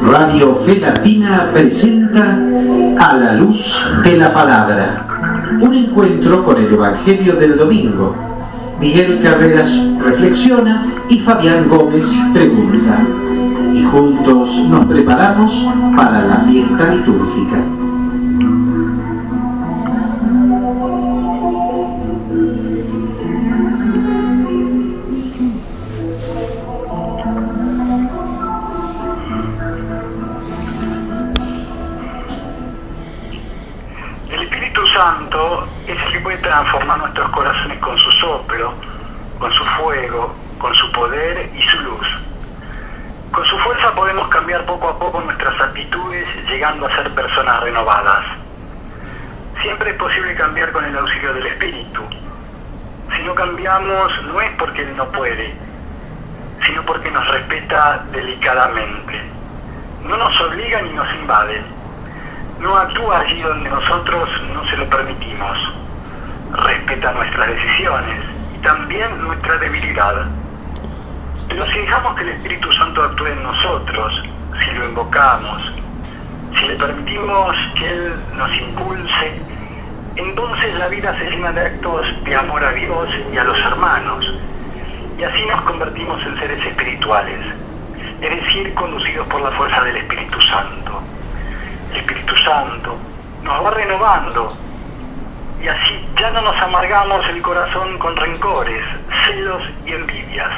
Radio Fe Latina presenta A la Luz de la Palabra, un encuentro con el Evangelio del domingo. Miguel Carreras reflexiona y Fabián Gómez pregunta, y juntos nos preparamos para la fiesta litúrgica. Santo es el que puede transformar nuestros corazones con su soplo, con su fuego, con su poder y su luz. Con su fuerza podemos cambiar poco a poco nuestras actitudes, llegando a ser personas renovadas. Siempre es posible cambiar con el auxilio del Espíritu. Si no cambiamos, no es porque Él no puede, sino porque nos respeta delicadamente. No nos obliga ni nos invade. No actúa allí donde nosotros no se lo permitimos. Respeta nuestras decisiones y también nuestra debilidad. Pero si dejamos que el Espíritu Santo actúe en nosotros, si lo invocamos, si le permitimos que Él nos impulse, entonces la vida se llena de actos de amor a Dios y a los hermanos, y así nos convertimos en seres espirituales, es decir, conducidos por la fuerza del Espíritu Santo. El Espíritu Santo nos va renovando y así ya no nos amargamos el corazón con rencores, celos y envidias.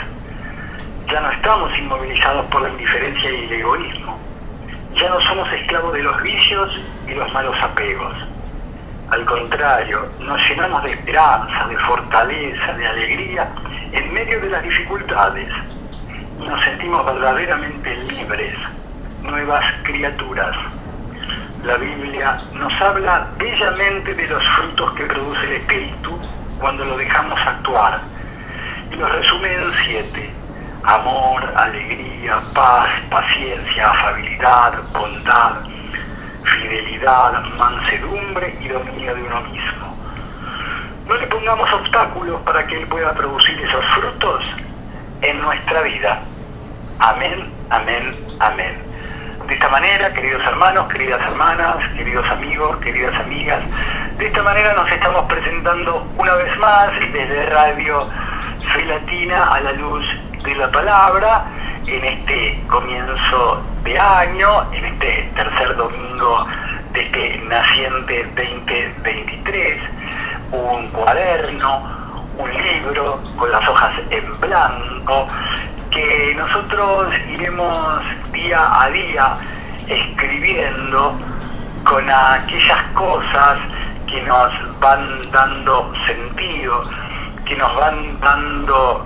Ya no estamos inmovilizados por la indiferencia y el egoísmo. Ya no somos esclavos de los vicios y los malos apegos. Al contrario, nos llenamos de esperanza, de fortaleza, de alegría en medio de las dificultades y nos sentimos verdaderamente libres, nuevas criaturas. La Biblia nos habla bellamente de los frutos que produce el Espíritu cuando lo dejamos actuar. Y los resume en 7. Amor, alegría, paz, paciencia, afabilidad, bondad, fidelidad, mansedumbre y dominio de uno mismo. No le pongamos obstáculos para que Él pueda producir esos frutos en nuestra vida. Amén, amén, amén. De esta manera, queridos hermanos, queridas hermanas, queridos amigos, queridas amigas, de esta manera nos estamos presentando una vez más desde Radio Fe Latina a la luz de la palabra en este comienzo de año, en este tercer domingo de este naciente 2023, un cuaderno, un libro con las hojas en blanco, que nosotros iremos día a día escribiendo con aquellas cosas que nos van dando sentido, que nos van dando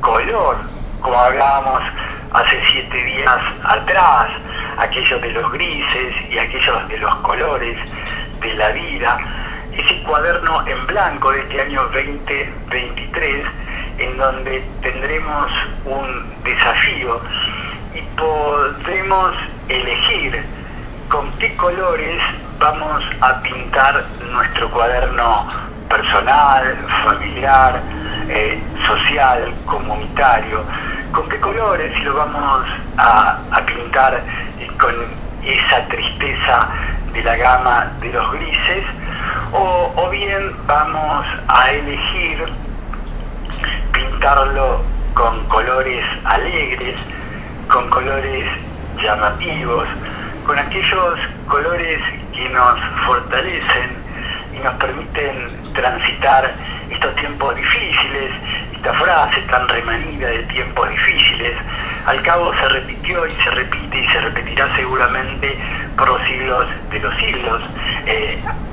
color, como hablábamos hace 7 días atrás, aquellos de los grises y aquellos de los colores de la vida, ese cuaderno en blanco de este año 2023, en donde tendremos un desafío y podremos elegir con qué colores vamos a pintar nuestro cuaderno personal, familiar, social, comunitario, con qué colores, si lo vamos a pintar con esa tristeza de la gama de los grises, o bien vamos a elegir pintarlo con colores alegres, con colores llamativos, con aquellos colores que nos fortalecen y nos permiten transitar estos tiempos difíciles. Esta frase tan remanida de tiempos difíciles, al cabo se repitió y se repite y se repetirá seguramente por los siglos de los siglos.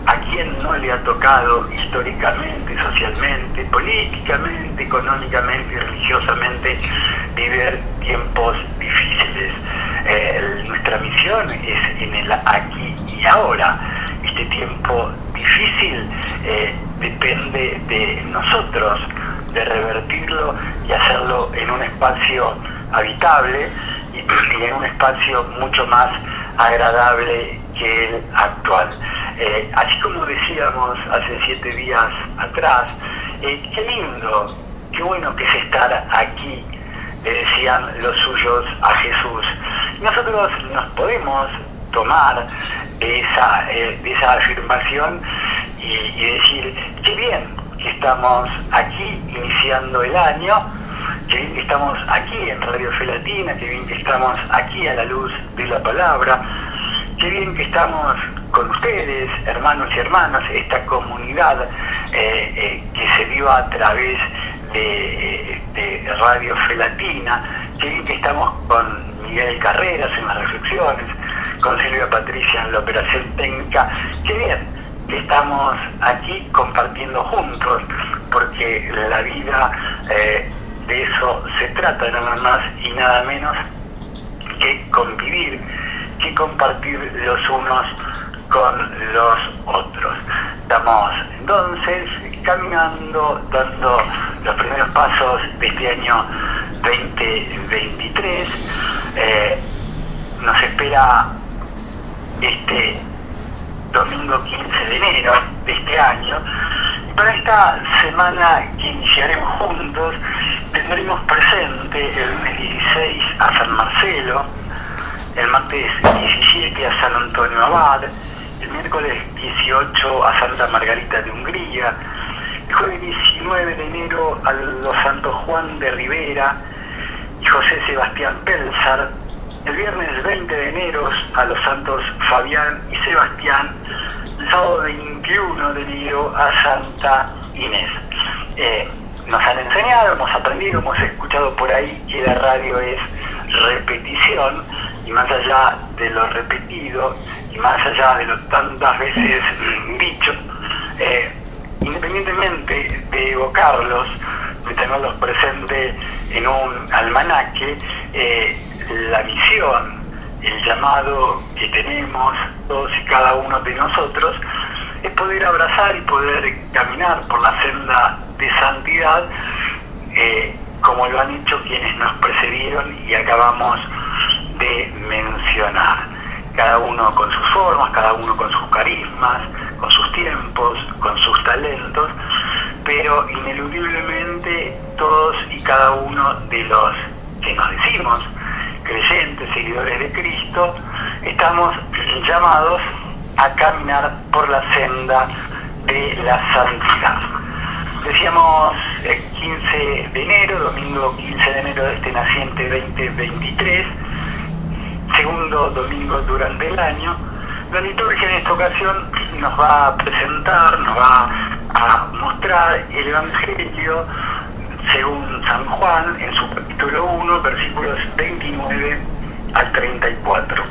¿A quién no le ha tocado históricamente, socialmente, políticamente, económicamente y religiosamente vivir tiempos difíciles? Nuestra misión es en el aquí y ahora. Este tiempo difícil depende de nosotros, de revertirlo y hacerlo en un espacio habitable y en un espacio mucho más agradable que el actual. Así como decíamos hace 7 días atrás, qué lindo qué bueno que es estar aquí, le decían los suyos a Jesús. Nosotros nos podemos tomar de esa afirmación y decir, qué bien que estamos aquí iniciando el año, qué bien que estamos aquí en Radio Fe Latina, qué bien que estamos aquí a la luz de la palabra, qué bien que estamos con ustedes, hermanos y hermanas, esta comunidad que se dio a través de Radio Fe Latina, qué bien que estamos con Miguel Carreras en las reflexiones, con Silvia Patricia en la operación técnica, qué bien que estamos aquí compartiendo juntos, porque la vida de eso se trata, nada más y nada menos que convivir, que compartir los unos con los otros. Estamos entonces caminando, dando los primeros pasos de este año 2023. Nos espera este domingo 15 de enero de este año. Y para esta semana que iniciaremos juntos, tendremos presente el lunes 16 a San Marcelo, el martes 17 a San Antonio Abad, el miércoles 18 a Santa Margarita de Hungría, el jueves 19 de enero a los santos Juan de Rivera y José Sebastián Pelzar, el viernes 20 de enero a los santos Fabián y Sebastián, el sábado 21 de enero a Santa Inés. Nos han enseñado, hemos aprendido, hemos escuchado por ahí que la radio es repetición, y más allá de lo repetido y más allá de lo tantas veces dicho, independientemente de evocarlos, de tenerlos presentes en un almanaque, la misión, el llamado que tenemos todos y cada uno de nosotros es poder abrazar y poder caminar por la senda de santidad, como lo han hecho quienes nos precedieron y acabamos de mencionar, cada uno con sus formas, cada uno con sus carismas, con sus tiempos, con sus talentos, pero ineludiblemente todos y cada uno de los que nos decimos creyentes, seguidores de Cristo, estamos llamados a caminar por la senda de la santidad. Decíamos el 15 de enero, domingo 15 de enero de este naciente 2023, segundo domingo durante el año. La liturgia en esta ocasión nos va a presentar, nos va a mostrar el Evangelio según San Juan en su capítulo 1, versículos 29 al 34.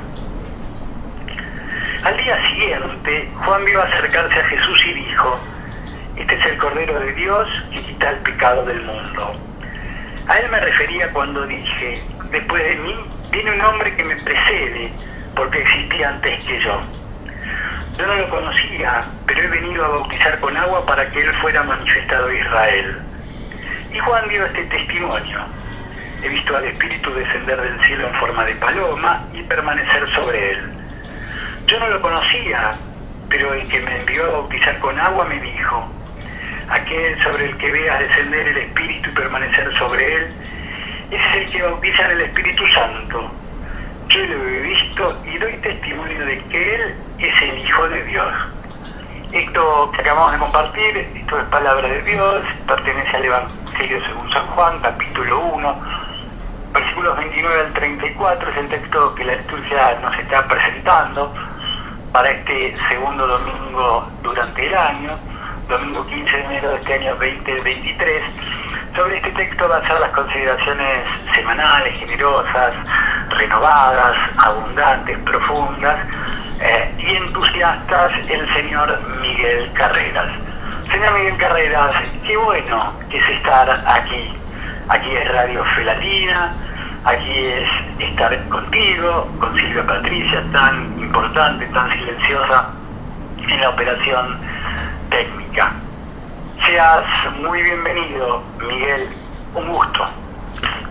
Al día siguiente, Juan vio acercarse a Jesús y dijo: «Este es el Cordero de Dios que quita el pecado del mundo». A él me refería cuando dije: «Después de mí viene un hombre que me precede, porque existía antes que yo. Yo no lo conocía, pero he venido a bautizar con agua para que él fuera manifestado a Israel». Y Juan dio este testimonio: «He visto al Espíritu descender del cielo en forma de paloma y permanecer sobre él. Yo no lo conocía, pero el que me envió a bautizar con agua me dijo: aquel sobre el que veas descender el Espíritu y permanecer sobre él, ese es el que bautiza en el Espíritu Santo. Yo lo he visto y doy testimonio de que él es el Hijo de Dios». Esto que acabamos de compartir, esto es palabra de Dios, pertenece al Evangelio según San Juan, capítulo 1, versículos 29 al 34, es el texto que la liturgia nos está presentando para este segundo domingo durante el año, domingo 15 de enero de este año 2023. Sobre este texto van a ser las consideraciones semanales, generosas, renovadas, abundantes, profundas y entusiastas el señor Miguel Carreras. Señor Miguel Carreras, qué bueno que es estar aquí. Aquí es Radio Fe Latina, aquí es estar contigo, con Silvia Patricia, tan importante, tan silenciosa en la operación técnica. Seas muy bienvenido, Miguel, un gusto.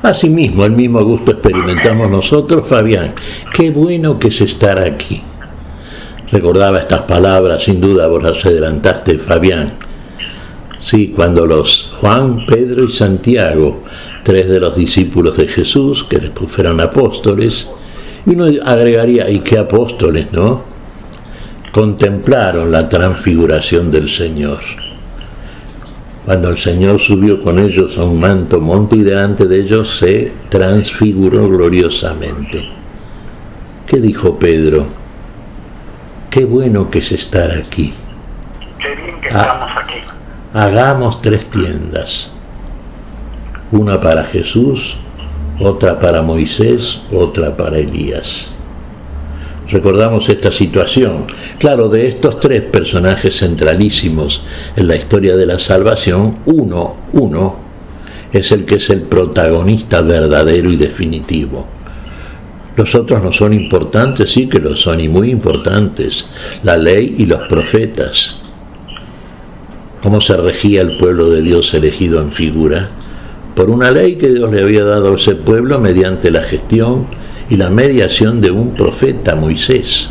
Asimismo, el mismo gusto experimentamos nosotros, Fabián. Qué bueno que es estar aquí. Recordaba estas palabras, sin duda vos las adelantaste, Fabián. Sí, cuando los Juan, Pedro y Santiago, 3 de los discípulos de Jesús, que después fueron apóstoles, y uno agregaría, ¿y qué apóstoles, no? Contemplaron la transfiguración del Señor. Cuando el Señor subió con ellos a un manto monte y delante de ellos se transfiguró gloriosamente. ¿Qué dijo Pedro? Qué bueno que es estar aquí. Qué bien que estamos aquí. Hagamos 3 tiendas. Una para Jesús, otra para Moisés, otra para Elías. Recordamos esta situación. Claro, de estos 3 personajes centralísimos en la historia de la salvación, uno es el que es el protagonista verdadero y definitivo. Los otros no son importantes, sí que lo son, y muy importantes. La ley y los profetas. ¿Cómo se regía el pueblo de Dios elegido en figura? Por una ley que Dios le había dado a ese pueblo mediante la gestión y la mediación de un profeta, Moisés.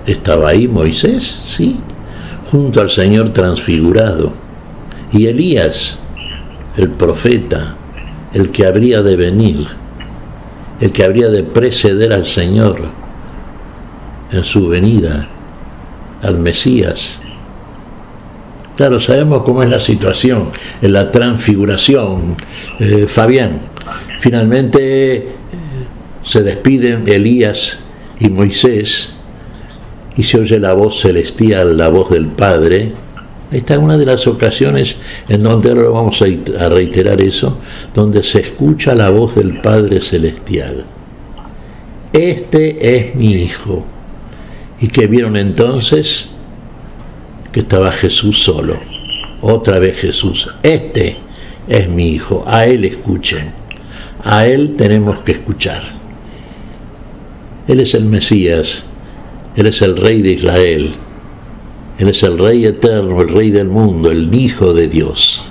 ¿Estaba ahí Moisés? Sí, junto al Señor transfigurado. Y Elías, el profeta, el que habría de venir, el que habría de preceder al Señor en su venida, al Mesías. Claro, sabemos cómo es la situación en la transfiguración. Fabián, finalmente se despiden Elías y Moisés y se oye la voz celestial, la voz del Padre. Ahí está una de las ocasiones en donde ahora vamos a reiterar eso, donde se escucha la voz del Padre celestial. Este es mi Hijo. ¿Y qué vieron entonces? Que estaba Jesús solo. Otra vez Jesús. Este es mi Hijo. A Él escuchen. A Él tenemos que escuchar. Él es el Mesías. Él es el Rey de Israel. Él es el Rey eterno, el Rey del mundo, el Hijo de Dios.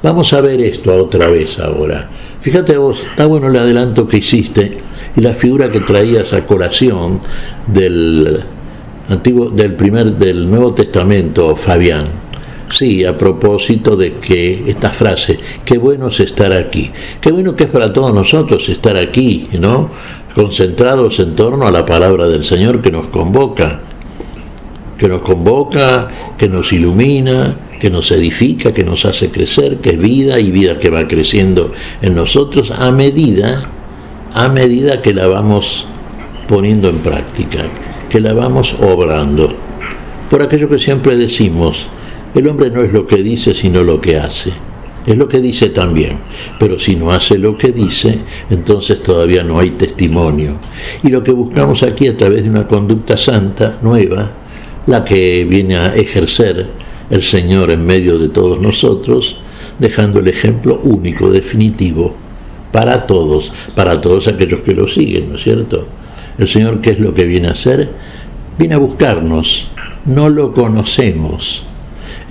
Vamos a ver esto otra vez ahora. Fíjate vos, está bueno el adelanto que hiciste y la figura que traías a colación del Nuevo Testamento, Fabián. Sí, a propósito de que esta frase, qué bueno es estar aquí. Qué bueno que es para todos nosotros estar aquí, ¿no? Concentrados en torno a la palabra del Señor que nos convoca, que nos ilumina, que nos edifica, que nos hace crecer, que es vida y vida que va creciendo en nosotros a medida que la vamos poniendo en práctica, que la vamos obrando. Por aquello que siempre decimos, el hombre no es lo que dice, sino lo que hace. Es lo que dice también, pero si no hace lo que dice, entonces todavía no hay testimonio. Y lo que buscamos aquí a través de una conducta santa, nueva, la que viene a ejercer el Señor en medio de todos nosotros, dejando el ejemplo único, definitivo, para todos aquellos que lo siguen, ¿no es cierto? El Señor, ¿qué es lo que viene a hacer? Viene a buscarnos, no lo conocemos,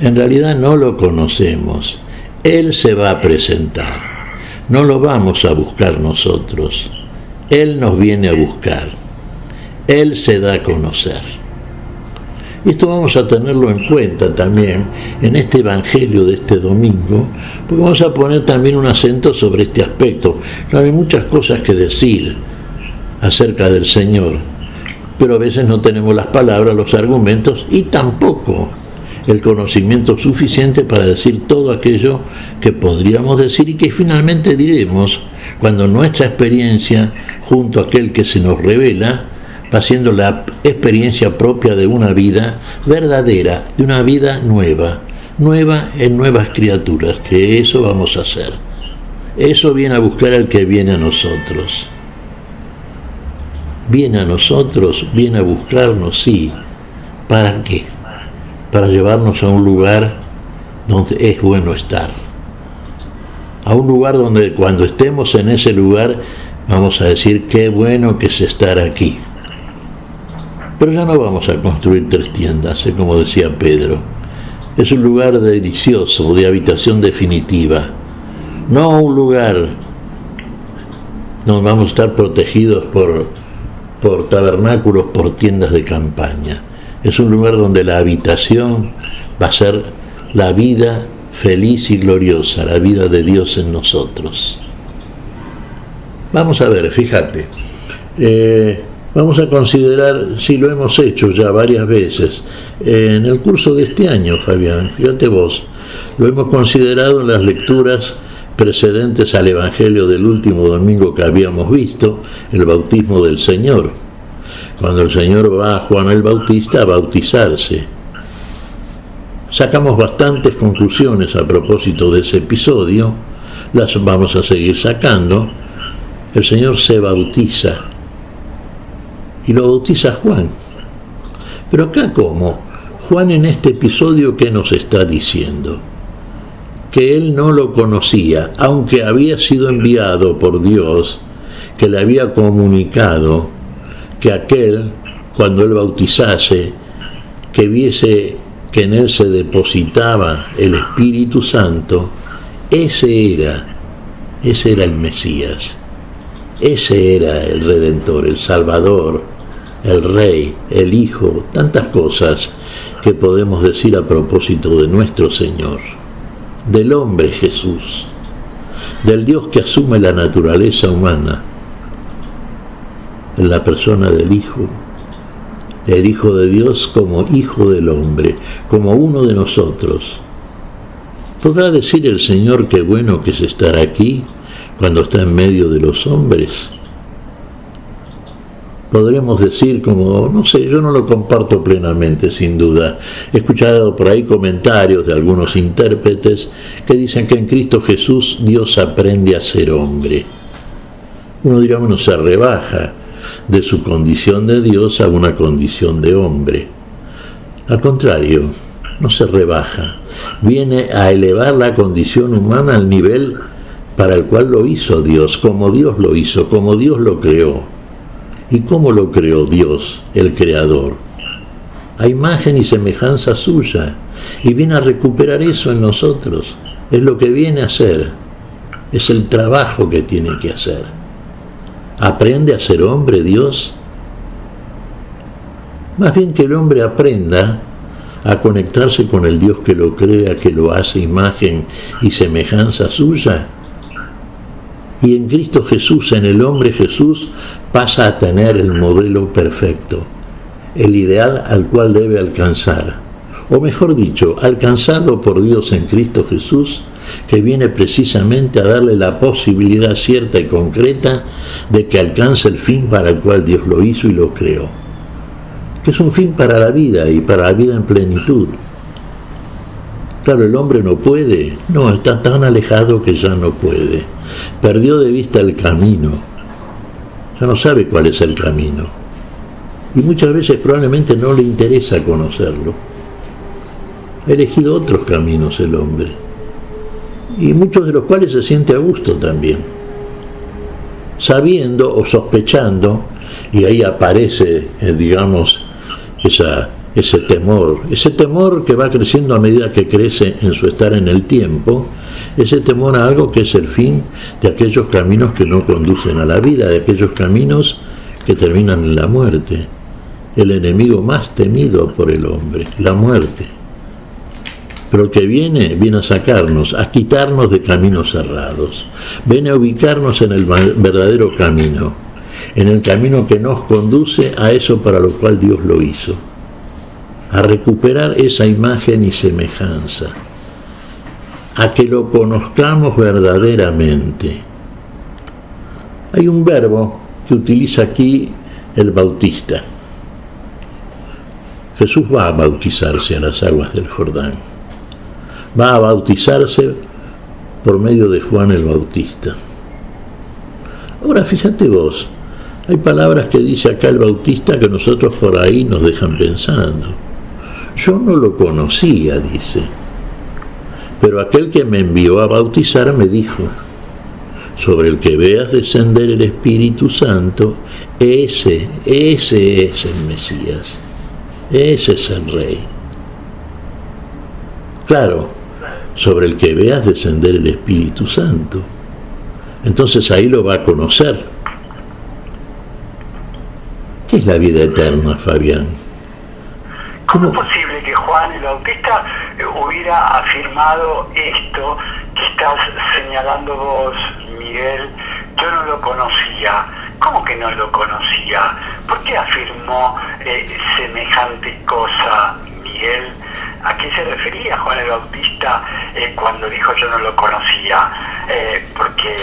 en realidad no lo conocemos, Él se va a presentar, no lo vamos a buscar nosotros, Él nos viene a buscar, Él se da a conocer. Y esto vamos a tenerlo en cuenta también en este Evangelio de este domingo, porque vamos a poner también un acento sobre este aspecto. Claro, hay muchas cosas que decir acerca del Señor, pero a veces no tenemos las palabras, los argumentos y tampoco el conocimiento suficiente para decir todo aquello que podríamos decir y que finalmente diremos cuando nuestra experiencia junto a aquel que se nos revela va siendo la experiencia propia de una vida verdadera, de una vida nueva en nuevas criaturas, que eso vamos a hacer. Eso viene a buscar al que viene a nosotros. Viene a nosotros, viene a buscarnos, sí. ¿Para qué? Para llevarnos a un lugar donde es bueno estar. A un lugar donde cuando estemos en ese lugar vamos a decir qué bueno que es estar aquí. Pero ya no vamos a construir 3 tiendas, como decía Pedro. Es un lugar delicioso, de habitación definitiva. No un lugar donde vamos a estar protegidos por tabernáculos, por tiendas de campaña. Es un lugar donde la habitación va a ser la vida feliz y gloriosa, la vida de Dios en nosotros. Vamos a ver, fíjate, vamos a considerar, si lo hemos hecho ya varias veces, en el curso de este año, Fabián, fíjate vos, lo hemos considerado en las lecturas precedentes al Evangelio del último domingo que habíamos visto, el bautismo del Señor, cuando el Señor va a Juan el Bautista a bautizarse. Sacamos bastantes conclusiones a propósito de ese episodio, las vamos a seguir sacando. El Señor se bautiza, y lo bautiza Juan. Pero acá, ¿cómo? Juan en este episodio, ¿qué nos está diciendo? Que él no lo conocía, aunque había sido enviado por Dios, que le había comunicado que aquel, cuando él bautizase, que viese que en él se depositaba el Espíritu Santo, ese era el Mesías, ese era el Redentor, el Salvador, el Rey, el Hijo, tantas cosas que podemos decir a propósito de nuestro Señor, del hombre Jesús, del Dios que asume la naturaleza humana en la persona del Hijo, el Hijo de Dios como Hijo del hombre, como uno de nosotros. ¿Podrá decir el Señor qué bueno que es estar aquí cuando está en medio de los hombres? Podremos decir como, no sé, yo no lo comparto plenamente, sin duda. He escuchado por ahí comentarios de algunos intérpretes que dicen que en Cristo Jesús Dios aprende a ser hombre. Uno dirá, bueno, se rebaja de su condición de Dios a una condición de hombre. Al contrario, no se rebaja, viene a elevar la condición humana al nivel para el cual lo hizo Dios, como Dios lo hizo, como Dios lo creó. ¿Y cómo lo creó Dios, el Creador? A imagen y semejanza suya, y viene a recuperar eso en nosotros. Es lo que viene a hacer, es el trabajo que tiene que hacer. ¿Aprende a ser hombre Dios? Más bien que el hombre aprenda a conectarse con el Dios que lo crea, que lo hace imagen y semejanza suya. Y en Cristo Jesús, en el hombre Jesús, pasa a tener el modelo perfecto, el ideal al cual debe alcanzar. O mejor dicho, alcanzado por Dios en Cristo Jesús, que viene precisamente a darle la posibilidad cierta y concreta de que alcance el fin para el cual Dios lo hizo y lo creó. Que es un fin para la vida y para la vida en plenitud. Claro, el hombre no puede, no, está tan alejado que ya no puede. Perdió de vista el camino, ya no sabe cuál es el camino. Y muchas veces probablemente no le interesa conocerlo. Ha elegido otros caminos el hombre, y muchos de los cuales se siente a gusto también, sabiendo o sospechando, y ahí aparece, digamos, ese temor que va creciendo a medida que crece en su estar en el tiempo, ese temor a algo que es el fin de aquellos caminos que no conducen a la vida, de aquellos caminos que terminan en la muerte, el enemigo más temido por el hombre, la muerte. Pero que viene a sacarnos, a quitarnos de caminos cerrados, viene a ubicarnos en el verdadero camino, en el camino que nos conduce a eso para lo cual Dios lo hizo, a recuperar esa imagen y semejanza, a que lo conozcamos verdaderamente. Hay un verbo que utiliza aquí el bautista. Jesús va a bautizarse a las aguas del Jordán. Va a bautizarse por medio de Juan el Bautista. Ahora fíjate vos, hay palabras que dice acá el Bautista que nosotros por ahí nos dejan pensando. Yo no lo conocía, dice, pero aquel que me envió a bautizar me dijo, sobre el que veas descender el Espíritu Santo, ese es el Mesías, ese es el Rey. Claro, sobre el que veas descender el Espíritu Santo. Entonces ahí lo va a conocer. ¿Qué es la vida eterna, Fabián? ¿Cómo es posible que Juan el Bautista hubiera afirmado esto que estás señalando vos, Miguel. Yo no lo conocía. ¿Cómo que no lo conocía? ¿Por qué afirmó semejante cosa, Miguel? ¿A qué se refería Juan el Bautista cuando dijo yo no lo conocía? Porque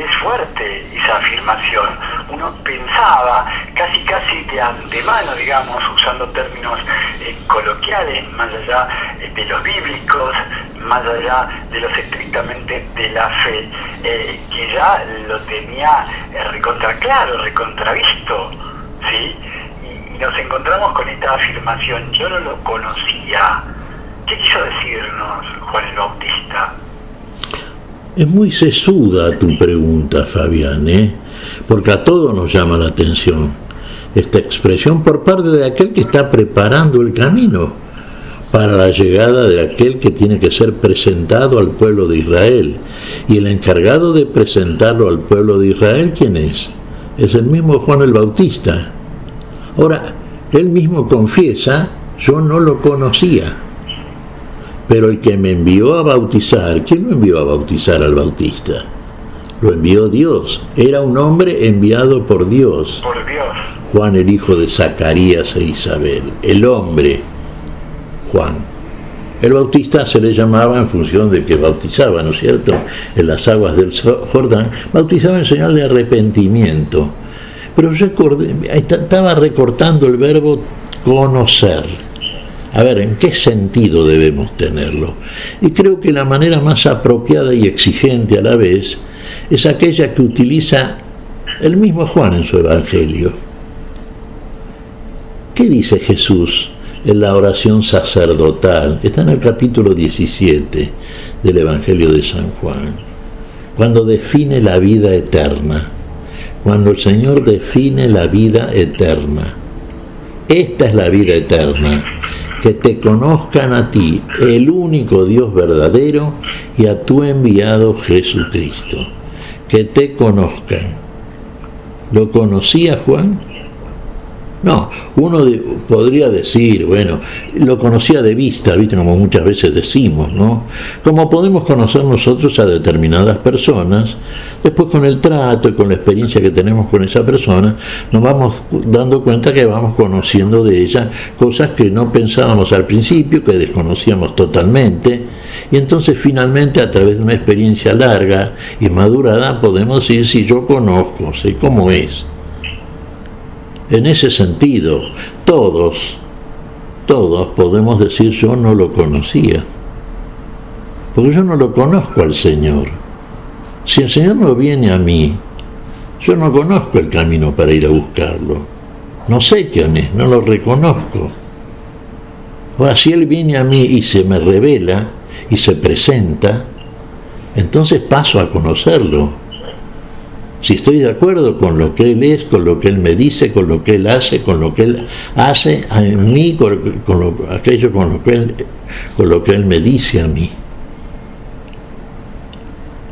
es fuerte esa afirmación. Uno pensaba casi de antemano, digamos, usando términos coloquiales, más allá de los bíblicos, más allá de los estrictamente de la fe, que ya lo tenía recontraclaro, recontravisto, ¿sí? Y nos encontramos con esta afirmación, yo no lo conocía. ¿Qué quiso decirnos Juan el Bautista? Es muy sesuda tu pregunta, Fabián, porque a todos nos llama la atención esta expresión por parte de aquel que está preparando el camino para la llegada de aquel que tiene que ser presentado al pueblo de Israel. Y el encargado de presentarlo al pueblo de Israel, ¿quién es? Es el mismo Juan el Bautista. Ahora, él mismo confiesa, yo no lo conocía. Pero el que me envió a bautizar, ¿quién lo envió a bautizar al Bautista? Lo envió Dios. Era un hombre enviado por Dios. Por Dios. Juan, el hijo de Zacarías e Isabel. El hombre, Juan. El Bautista se le llamaba en función de que bautizaba, ¿no es cierto?, en las aguas del Jordán. Bautizaba en señal de arrepentimiento. Pero estaba recortando el verbo conocer. A ver, ¿en qué sentido debemos tenerlo? Y creo que la manera más apropiada y exigente a la vez es aquella que utiliza el mismo Juan en su Evangelio. ¿Qué dice Jesús en la oración sacerdotal? Está en el capítulo 17 del Evangelio de San Juan, cuando define la vida eterna, cuando el Señor define la vida eterna. Esta es la vida eterna, que te conozcan a ti, el único Dios verdadero, y a tu enviado Jesucristo. Que te conozcan. ¿Lo conocía Juan? No, uno podría decir, bueno, lo conocía de vista, ¿viste? Como muchas veces decimos, ¿no? Como podemos conocer nosotros a determinadas personas, después con el trato y con la experiencia que tenemos con esa persona, nos vamos dando cuenta que vamos conociendo de ella cosas que no pensábamos al principio, que desconocíamos totalmente, y entonces finalmente a través de una experiencia larga y madurada podemos decir si yo conozco, sé cómo es. En ese sentido, todos podemos decir yo no lo conocía, porque yo no lo conozco al Señor. Si el Señor no viene a mí, yo no conozco el camino para ir a buscarlo. No sé quién es, no lo reconozco. Ahora, si Él viene a mí y se me revela y se presenta, entonces paso a conocerlo. Si estoy de acuerdo con lo que Él es, con lo que Él me dice, con lo que Él hace, con lo que Él hace en mí, con lo que Él me dice a mí.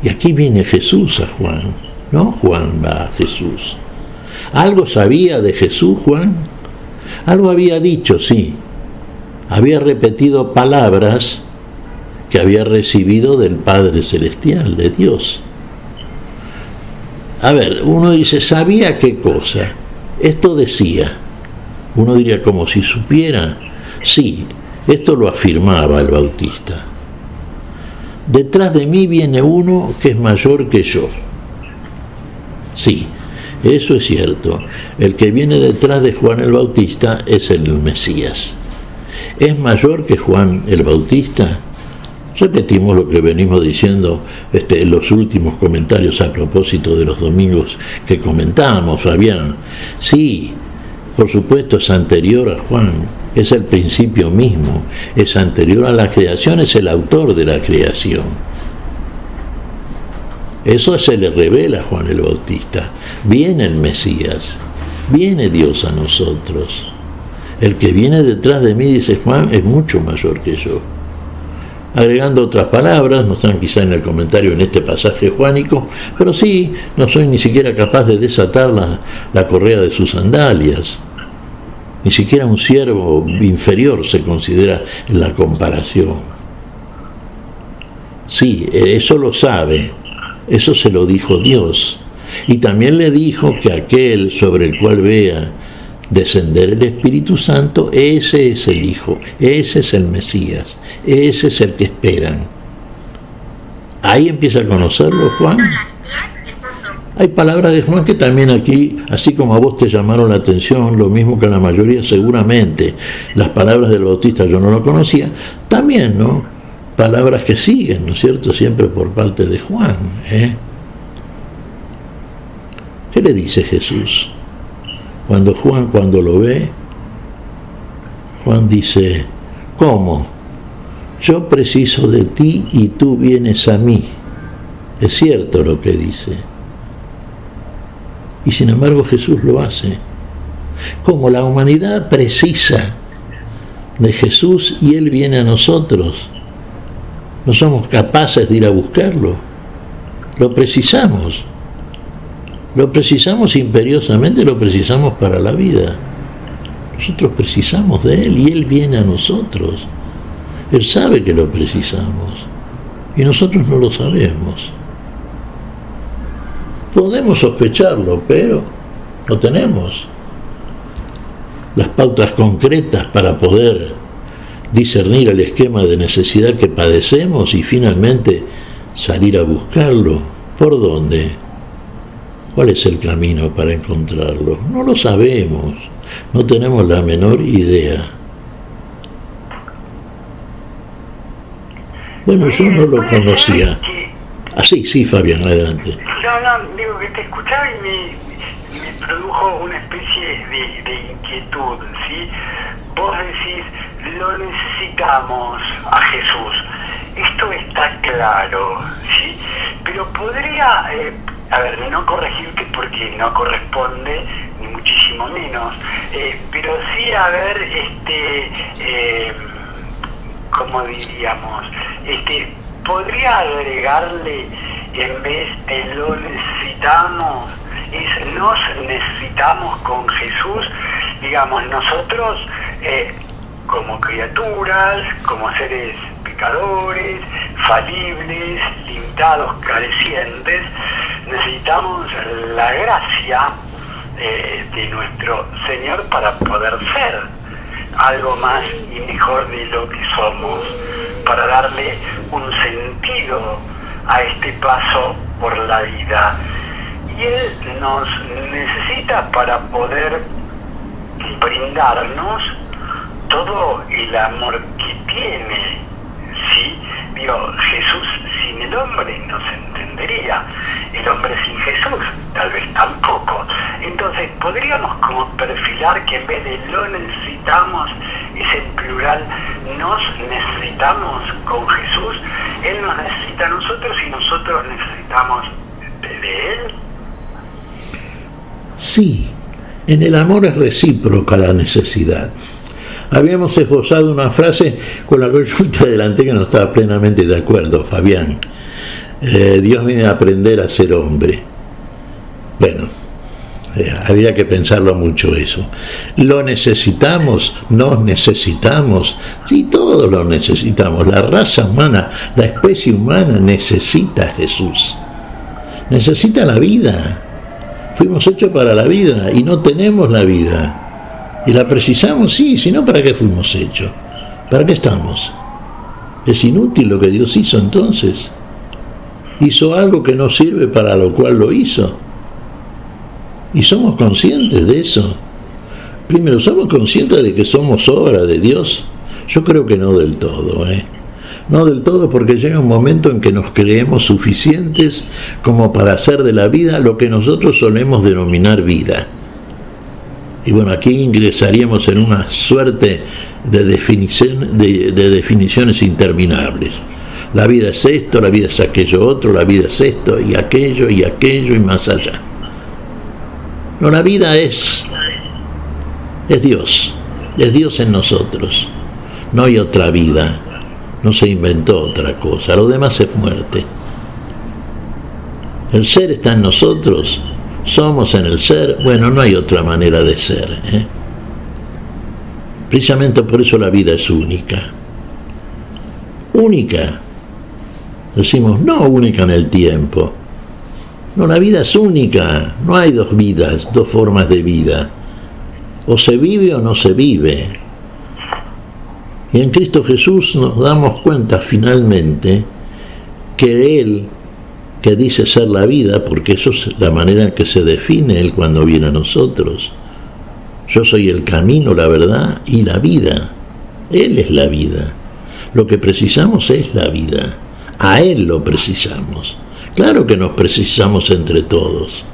Y aquí viene Jesús a Juan, no Juan va a Jesús. ¿Algo sabía de Jesús Juan? Algo había dicho, sí. Había repetido palabras que había recibido del Padre Celestial, de Dios. A ver, uno dice, ¿sabía qué cosa? Esto decía. Uno diría como si supiera. Sí, esto lo afirmaba el Bautista. Detrás de mí viene uno que es mayor que yo. Sí, eso es cierto. El que viene detrás de Juan el Bautista es el Mesías. ¿Es mayor que Juan el Bautista? Repetimos lo que venimos diciendo en los últimos comentarios a propósito de los domingos que comentábamos, Fabián. Sí, por supuesto es anterior a Juan, es el principio mismo, es anterior a la creación, es el autor de la creación. Eso se le revela a Juan el Bautista. Viene el Mesías, viene Dios a nosotros. El que viene detrás de mí, dice Juan, es mucho mayor que yo. Agregando otras palabras, no están quizá en el comentario en este pasaje juánico, pero sí, no soy ni siquiera capaz de desatar la correa de sus sandalias. Ni siquiera un siervo inferior se considera en la comparación. Sí, eso lo sabe, eso se lo dijo Dios. Y también le dijo que aquel sobre el cual vea descender el Espíritu Santo, ese es el Hijo, ese es el Mesías, ese es el que esperan. Ahí empieza a conocerlo Juan. Hay palabras de Juan que también aquí, así como a vos te llamaron la atención, lo mismo que a la mayoría seguramente, las palabras del Bautista yo no lo conocía, también, ¿no? Palabras que siguen, ¿no es cierto?, siempre por parte de Juan, ¿eh? ¿Qué le dice Jesús? Cuando lo ve, Juan dice, ¿cómo? Yo preciso de ti y tú vienes a mí. Es cierto lo que dice. Y sin embargo Jesús lo hace. Como la humanidad precisa de Jesús y Él viene a nosotros, no somos capaces de ir a buscarlo. Lo precisamos. Lo precisamos imperiosamente, lo precisamos para la vida. Nosotros precisamos de Él y Él viene a nosotros. Él sabe que lo precisamos y nosotros no lo sabemos. Podemos sospecharlo, pero no tenemos las pautas concretas para poder discernir el esquema de necesidad que padecemos y finalmente salir a buscarlo. ¿Por dónde? ¿Cuál es el camino para encontrarlo? No lo sabemos, no tenemos la menor idea. Bueno, yo no lo conocía. Ah, sí, Fabián, adelante. No, digo que te escuchaba y me produjo una especie de inquietud, ¿sí? Vos decís, lo necesitamos a Jesús. Esto está claro, ¿sí? Pero podría, no corregirte porque no corresponde, ni muchísimo menos, pero sí ¿cómo diríamos? Podría agregarle, en vez de lo necesitamos, nos necesitamos con Jesús, digamos, nosotros como criaturas, como seres pecadores, falibles, limitados, carecientes, necesitamos la gracia de nuestro Señor para poder ser algo más y mejor de lo que somos, para darle un sentido a este paso por la vida. Y Él nos necesita para poder brindarnos todo el amor que tiene, ¿sí? Digo, Jesús sin el hombre no se entendería, el hombre sin Jesús tal vez tampoco. Entonces podríamos como perfilar que en vez de lo necesitamos es en plural, nos necesitamos con Jesús, Él nos necesita a nosotros y nosotros necesitamos de Él. Sí, en el amor es recíproca la necesidad. Habíamos esbozado una frase con la que yo te adelanté que no estaba plenamente de acuerdo, Fabián. Dios viene a aprender a ser hombre. Bueno, habría que pensarlo mucho eso. Lo necesitamos, nos necesitamos, sí, todos lo necesitamos. La raza humana, la especie humana necesita a Jesús. Necesita la vida. Fuimos hechos para la vida y no tenemos la vida. Y la precisamos, sí, si no, ¿para qué fuimos hechos? ¿Para qué estamos? Es inútil lo que Dios hizo entonces. Hizo algo que no sirve para lo cual lo hizo. Y somos conscientes de eso. Primero, ¿somos conscientes de que somos obra de Dios? Yo creo que no del todo, No del todo, porque llega un momento en que nos creemos suficientes como para hacer de la vida lo que nosotros solemos denominar vida. Y bueno, aquí ingresaríamos en una suerte de definiciones interminables. La vida es esto, la vida es aquello otro, la vida es esto y aquello y más allá. No, la vida es Dios en nosotros. No hay otra vida, no se inventó otra cosa, lo demás es muerte. El ser está en nosotros, somos en el ser, bueno, no hay otra manera de ser, Precisamente por eso la vida es única. Única. Decimos, no única en el tiempo. No, la vida es única. No hay dos vidas, dos formas de vida. O se vive o no se vive. Y en Cristo Jesús nos damos cuenta finalmente que Él, que dice ser la vida, porque eso es la manera en que se define Él cuando viene a nosotros. Yo soy el camino, la verdad y la vida. Él es la vida. Lo que precisamos es la vida. A Él lo precisamos. Claro que nos precisamos entre todos.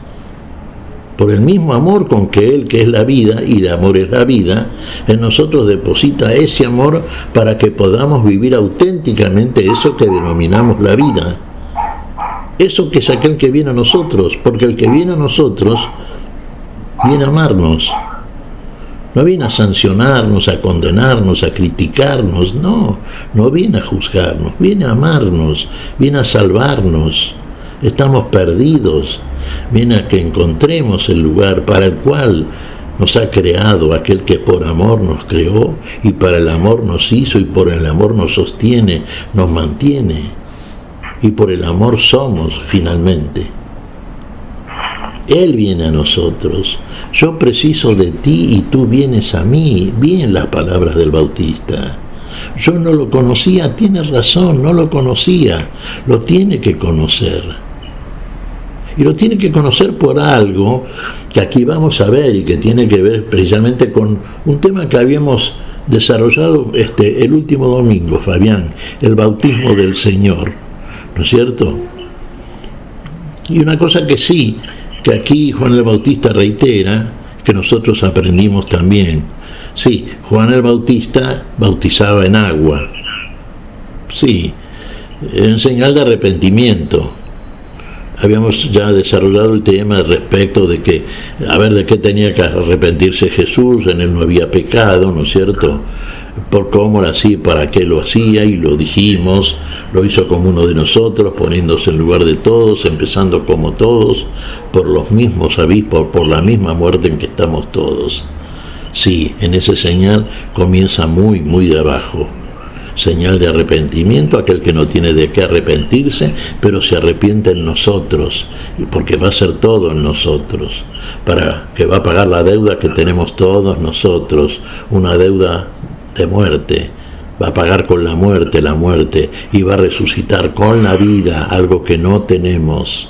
Por el mismo amor con que Él, que es la vida, y el amor es la vida, en nosotros deposita ese amor para que podamos vivir auténticamente eso que denominamos la vida. Eso que es aquel que viene a nosotros, porque el que viene a nosotros viene a amarnos. No viene a sancionarnos, a condenarnos, a criticarnos, no viene a juzgarnos, viene a amarnos, viene a salvarnos. Estamos perdidos, viene a que encontremos el lugar para el cual nos ha creado aquel que por amor nos creó y para el amor nos hizo y por el amor nos sostiene, nos mantiene y por el amor somos finalmente. Él viene a nosotros. Yo preciso de ti y tú vienes a mí. Bien las palabras del Bautista. Yo no lo conocía, tiene razón, no lo conocía. Lo tiene que conocer. Y lo tiene que conocer por algo que aquí vamos a ver y que tiene que ver precisamente con un tema que habíamos desarrollado el último domingo, Fabián, el bautismo del Señor, ¿no es cierto? Y una cosa que sí, que aquí Juan el Bautista reitera, que nosotros aprendimos también. Sí, Juan el Bautista bautizaba en agua. Sí, en señal de arrepentimiento. Habíamos ya desarrollado el tema respecto de que, a ver, de qué tenía que arrepentirse Jesús, en él no había pecado, ¿no es cierto? Por cómo lo hacía, para qué lo hacía, y lo dijimos, lo hizo como uno de nosotros, poniéndose en lugar de todos, empezando como todos, por los mismos avisos, por la misma muerte en que estamos todos. Sí, en ese señal comienza muy, muy de abajo. Señal de arrepentimiento, aquel que no tiene de qué arrepentirse, pero se arrepiente en nosotros, porque va a ser todo en nosotros, para que va a pagar la deuda que tenemos todos nosotros, una deuda de muerte, va a pagar con la muerte, y va a resucitar con la vida, algo que no tenemos,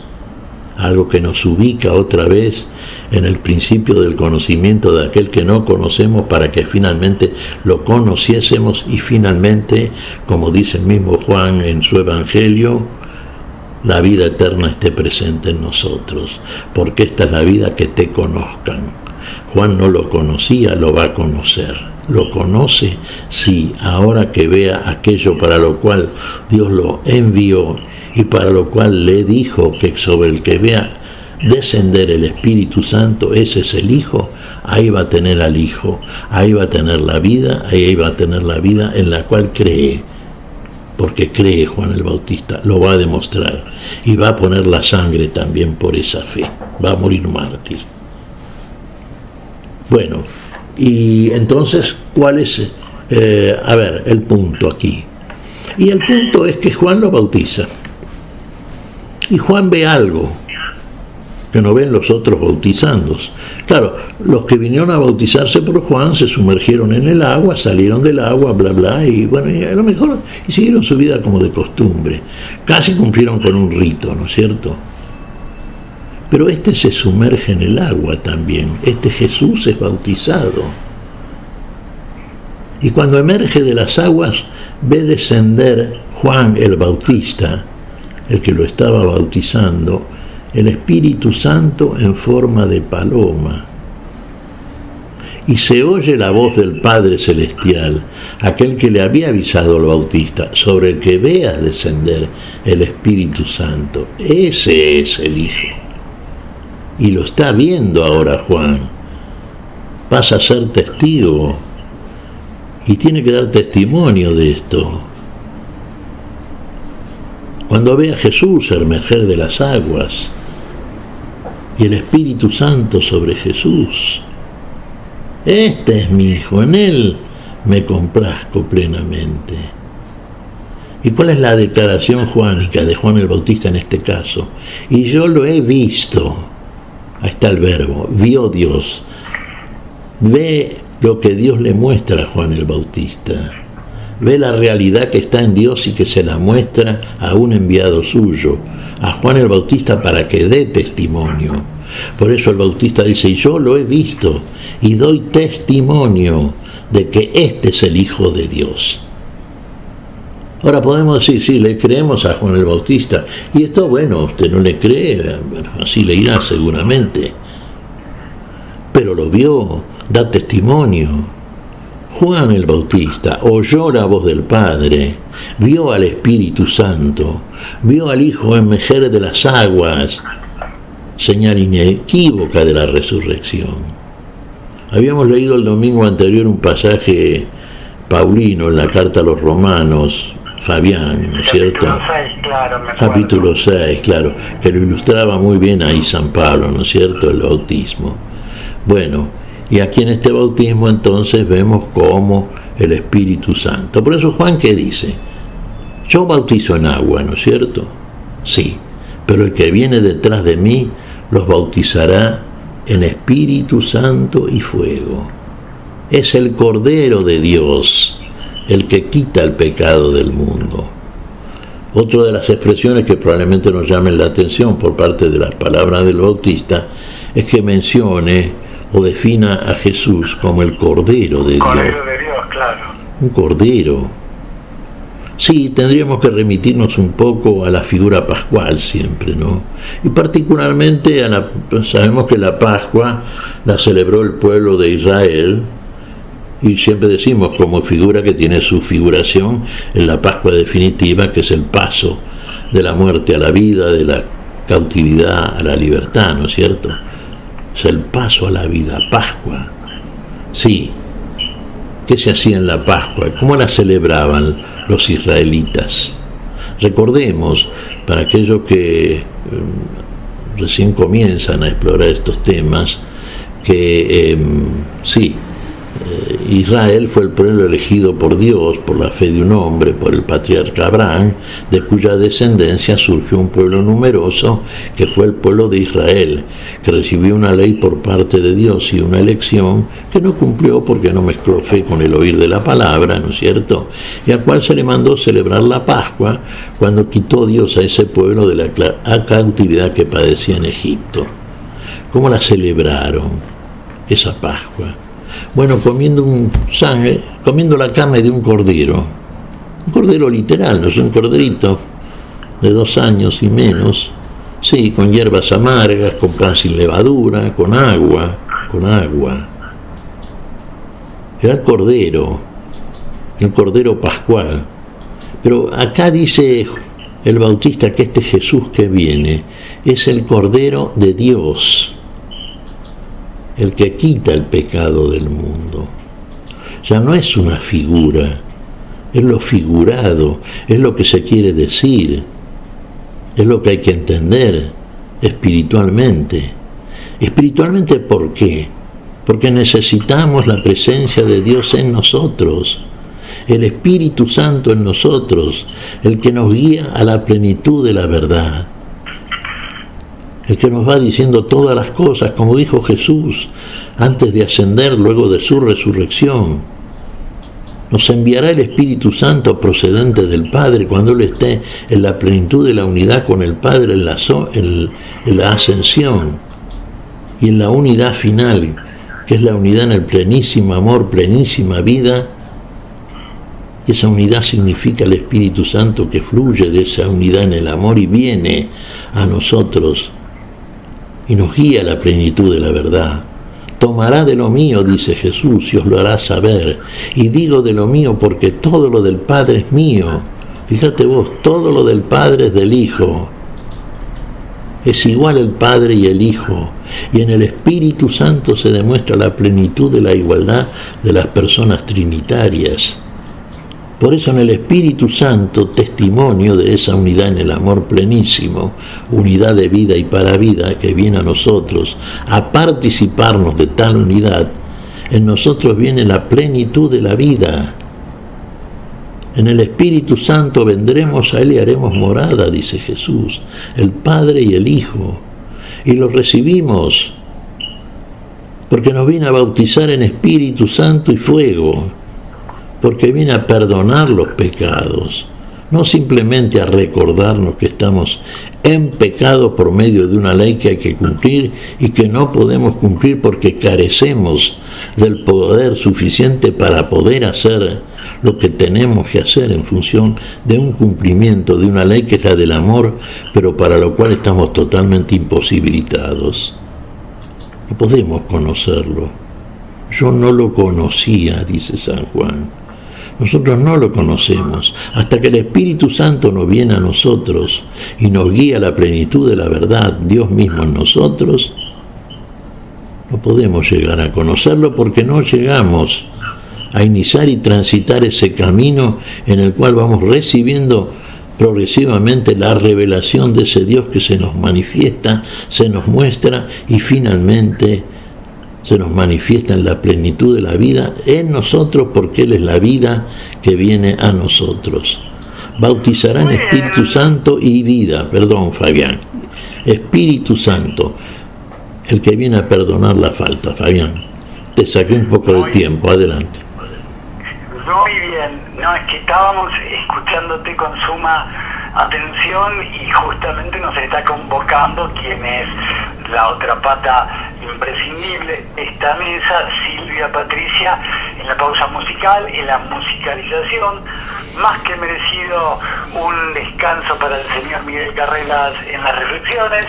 algo que nos ubica otra vez en el principio del conocimiento de aquel que no conocemos, para que finalmente lo conociésemos y finalmente, como dice el mismo Juan en su Evangelio, la vida eterna esté presente en nosotros, porque esta es la vida, que te conozcan. Juan no lo conocía, lo va a conocer. ¿Lo conoce? Sí, ahora que vea aquello para lo cual Dios lo envió y para lo cual le dijo que sobre el que vea descender el Espíritu Santo, ese es el Hijo, ahí va a tener al Hijo, ahí va a tener la vida, ahí va a tener la vida en la cual cree, porque cree Juan el Bautista, lo va a demostrar, y va a poner la sangre también por esa fe, va a morir mártir. Bueno, y entonces, ¿cuál es, el punto aquí? Y el punto es que Juan lo bautiza, y Juan ve algo que no ven los otros bautizándose. Claro, los que vinieron a bautizarse por Juan se sumergieron en el agua, salieron del agua, bla, bla, y bueno, y a lo mejor y siguieron su vida como de costumbre. Casi cumplieron con un rito, ¿no es cierto? Pero este se sumerge en el agua también. Este Jesús es bautizado. Y cuando emerge de las aguas, ve descender Juan el Bautista, el que lo estaba bautizando, el Espíritu Santo en forma de paloma. Y se oye la voz del Padre Celestial, aquel que le había avisado al Bautista, sobre el que vea descender el Espíritu Santo. Ese es el Hijo. Y lo está viendo ahora Juan. Pasa a ser testigo. Y tiene que dar testimonio de esto. Cuando ve a Jesús emerger de las aguas, y el Espíritu Santo sobre Jesús. Este es mi Hijo, en él me complazco plenamente. ¿Y cuál es la declaración juánica de Juan el Bautista en este caso? Y yo lo he visto. Ahí está el verbo, vio Dios. Ve lo que Dios le muestra a Juan el Bautista. Ve la realidad que está en Dios y que se la muestra a un enviado suyo, a Juan el Bautista, para que dé testimonio. Por eso el Bautista dice, yo lo he visto y doy testimonio de que este es el Hijo de Dios. Ahora podemos decir, sí, le creemos a Juan el Bautista, y esto, bueno, usted no le cree, bueno, así le irá seguramente, pero lo vio, da testimonio. Juan el Bautista oyó la voz del Padre, vio al Espíritu Santo, vio al Hijo emerger de las aguas, señal inequívoca de la resurrección. Habíamos leído el domingo anterior un pasaje paulino en la carta a los Romanos, Fabián, ¿no es cierto? Capítulo 6, claro, que lo ilustraba muy bien ahí San Pablo, ¿no es cierto?, el bautismo. Bueno, y aquí en este bautismo entonces vemos cómo el Espíritu Santo. Por eso Juan, ¿qué dice? Yo bautizo en agua, ¿no es cierto? Sí, pero el que viene detrás de mí los bautizará en Espíritu Santo y fuego. Es el Cordero de Dios el que quita el pecado del mundo. Otra de las expresiones que probablemente nos llamen la atención por parte de las palabras del Bautista es que mencione o defina a Jesús como el Cordero de Dios. Cordero de Dios, claro. Un Cordero. Sí, tendríamos que remitirnos un poco a la figura pascual siempre, ¿no? Y particularmente sabemos que la Pascua la celebró el pueblo de Israel, y siempre decimos como figura que tiene su figuración en la Pascua definitiva, que es el paso de la muerte a la vida, de la cautividad a la libertad, ¿no es cierto? Es el paso a la vida, Pascua. Sí. ¿Qué se hacía en la Pascua? ¿Cómo la celebraban los israelitas? Recordemos, para aquellos que recién comienzan a explorar estos temas, que Israel fue el pueblo elegido por Dios por la fe de un hombre, por el patriarca Abraham, de cuya descendencia surgió un pueblo numeroso que fue el pueblo de Israel, que recibió una ley por parte de Dios y una elección que no cumplió porque no mezcló fe con el oír de la palabra, ¿no es cierto? Y al cual se le mandó celebrar la Pascua cuando quitó Dios a ese pueblo de la cautividad que padecía en Egipto. ¿Cómo la celebraron esa Pascua? Bueno, comiendo la carne de un cordero literal, no es un corderito de 2 años y menos, sí, con hierbas amargas, con pan sin levadura, con agua. Era el cordero pascual. Pero acá dice el Bautista que este Jesús que viene es el Cordero de Dios, el que quita el pecado del mundo. Ya no es una figura, es lo figurado, es lo que se quiere decir, es lo que hay que entender espiritualmente. ¿Espiritualmente por qué? Porque necesitamos la presencia de Dios en nosotros, el Espíritu Santo en nosotros, el que nos guía a la plenitud de la verdad, el que nos va diciendo todas las cosas, como dijo Jesús antes de ascender luego de su resurrección. Nos enviará el Espíritu Santo procedente del Padre cuando Él esté en la plenitud de la unidad con el Padre en la ascensión y en la unidad final, que es la unidad en el plenísimo amor, plenísima vida. Y esa unidad significa el Espíritu Santo que fluye de esa unidad en el amor y viene a nosotros y nos guía a la plenitud de la verdad. Tomará de lo mío, dice Jesús, y os lo hará saber. Y digo de lo mío porque todo lo del Padre es mío. Fíjate vos, todo lo del Padre es del Hijo. Es igual el Padre y el Hijo. Y en el Espíritu Santo se demuestra la plenitud de la igualdad de las personas trinitarias. Por eso en el Espíritu Santo, testimonio de esa unidad en el amor plenísimo, unidad de vida y para vida que viene a nosotros, a participarnos de tal unidad, en nosotros viene la plenitud de la vida. En el Espíritu Santo vendremos a Él y haremos morada, dice Jesús, el Padre y el Hijo. Y lo recibimos, porque nos viene a bautizar en Espíritu Santo y fuego, porque viene a perdonar los pecados, no simplemente a recordarnos que estamos en pecado por medio de una ley que hay que cumplir y que no podemos cumplir porque carecemos del poder suficiente para poder hacer lo que tenemos que hacer en función de un cumplimiento de una ley que es la del amor, pero para lo cual estamos totalmente imposibilitados. No podemos conocerlo. Yo no lo conocía, dice San Juan. Nosotros no lo conocemos. Hasta que el Espíritu Santo nos viene a nosotros y nos guía a la plenitud de la verdad, Dios mismo en nosotros, no podemos llegar a conocerlo porque no llegamos a iniciar y transitar ese camino en el cual vamos recibiendo progresivamente la revelación de ese Dios que se nos manifiesta, se nos muestra y finalmente se nos manifiesta en la plenitud de la vida en nosotros, porque Él es la vida que viene a nosotros. Bautizarán Espíritu Santo y vida, perdón Fabián, Espíritu Santo, el que viene a perdonar la falta. Fabián, te saqué un poco de tiempo, adelante. Muy bien, no, es que estábamos escuchándote con suma atención y justamente nos está convocando quien es la otra pata imprescindible de esta mesa, Silvia Patricia, en la pausa musical, en la musicalización. Más que merecido un descanso para el señor Miguel Carrelas en las reflexiones.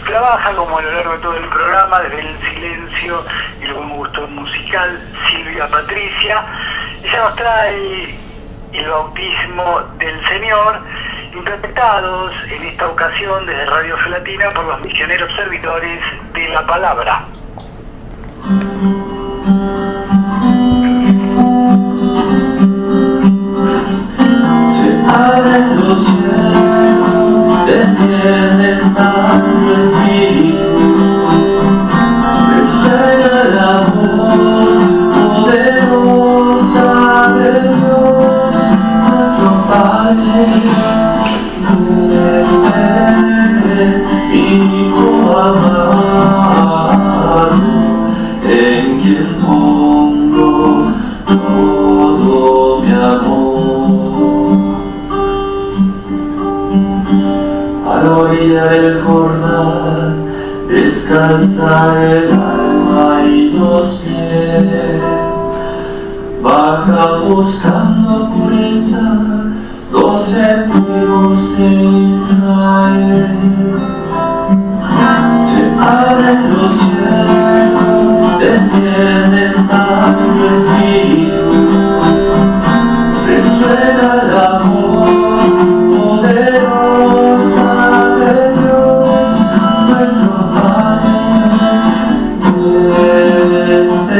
Trabaja como a lo largo de todo el programa, desde el silencio y el buen gusto musical, Silvia Patricia. Ella nos trae el bautismo del Señor, interpretados en esta ocasión desde Radio Fe Latina por los misioneros servidores de la palabra. Se abren los cielos, desciende el Santo Espíritu, resuena la voz poderosa de Dios, nuestro Padre. Hijo amado, en quien pongo todo mi amor. A la orilla del Jordán descansa el alma y los pies, baja buscando pureza 12 tribus de Israel. Se abren los cielos, desciende el Santo Espíritu, resuena la voz poderosa de Dios, nuestro Padre. Este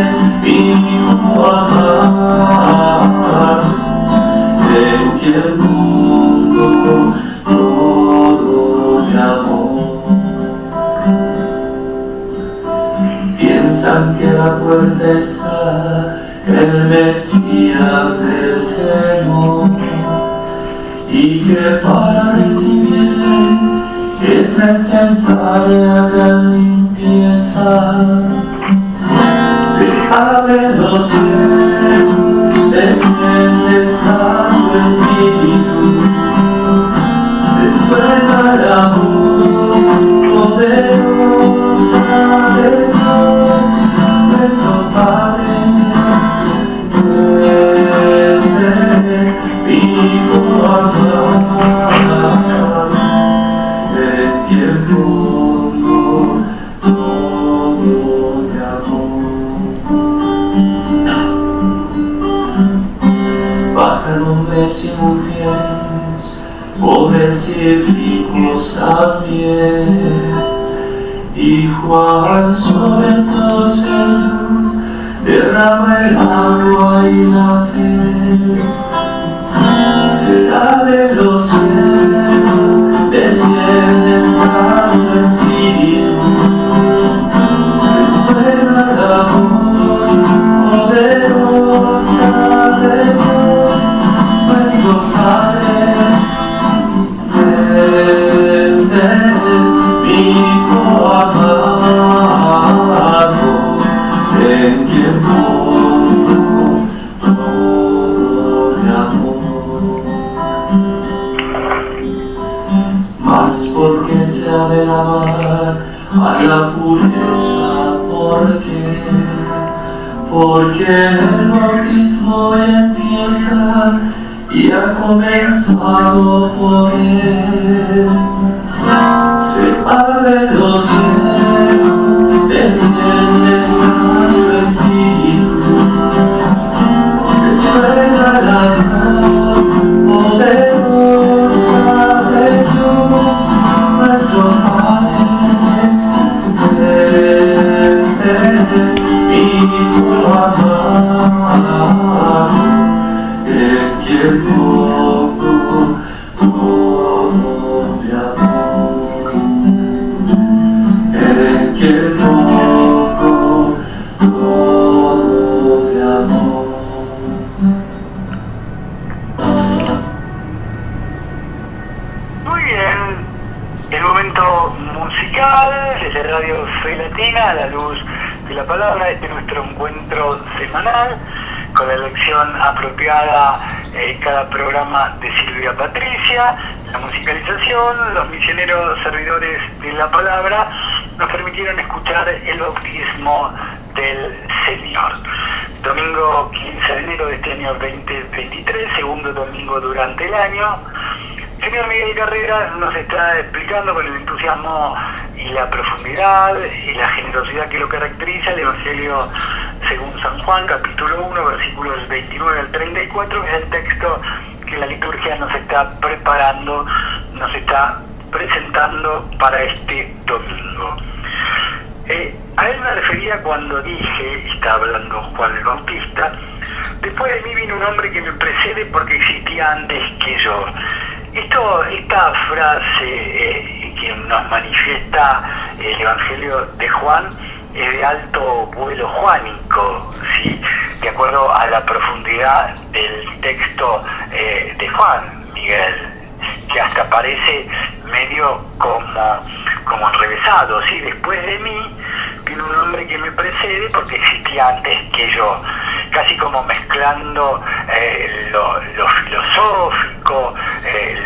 es Hijo amado, en quien pongo todo mi amor. Piensan que la puerta está el Mesías del Señor y que para recibirle es necesaria gran limpieza. Se abren los cielos, desciende el Santo Espíritu, resuena la voz poderosa de Dios, nuestro Padre. Este es Hijo amado, en quien pongo todo mi amor. Bajan hombres y mujeres, pobres y ricos también, y Juan sobre todos ellos derrama el agua y la fe. Será de los cielos, desciende el Santo Espíritu, resuena la voz mas porque se ha de lavar a la pureza, porque el bautismo empieza y ha comenzado por él. Se abren los cielos, desciende el Santo Espíritu, resuena la voz poderosa de Dios, nuestro Padre, este Espíritu amado, en quien pongo todo mi amor, en quien pongo todo mi amor. Muy bien, el momento musical desde Radio Fe Latina, a la luz de la palabra, este es nuestro encuentro semanal con la elección apropiada cada programa de Silvia Patricia, la musicalización, los misioneros servidores de la palabra nos permitieron escuchar el bautismo del Señor. Domingo 15 de enero de este año 2023, segundo domingo durante el año. El señor Miguel Carrera nos está explicando con el entusiasmo y la profundidad y la generosidad que lo caracteriza el Evangelio según San Juan, capítulo 1, versículos 29 al 34, que es el texto que la liturgia nos está preparando, nos está presentando para este domingo. A él me refería cuando dije, está hablando Juan el Bautista, después de mí vino un hombre que me precede porque existía antes que yo. Esta frase que nos manifiesta el Evangelio de Juan es de alto vuelo juánico, ¿sí? De acuerdo a la profundidad del texto de Juan, Miguel, que hasta parece medio como enrevesado, ¿sí? Después de mí vino un hombre que me precede porque existía antes que yo, casi como mezclando lo filosófico,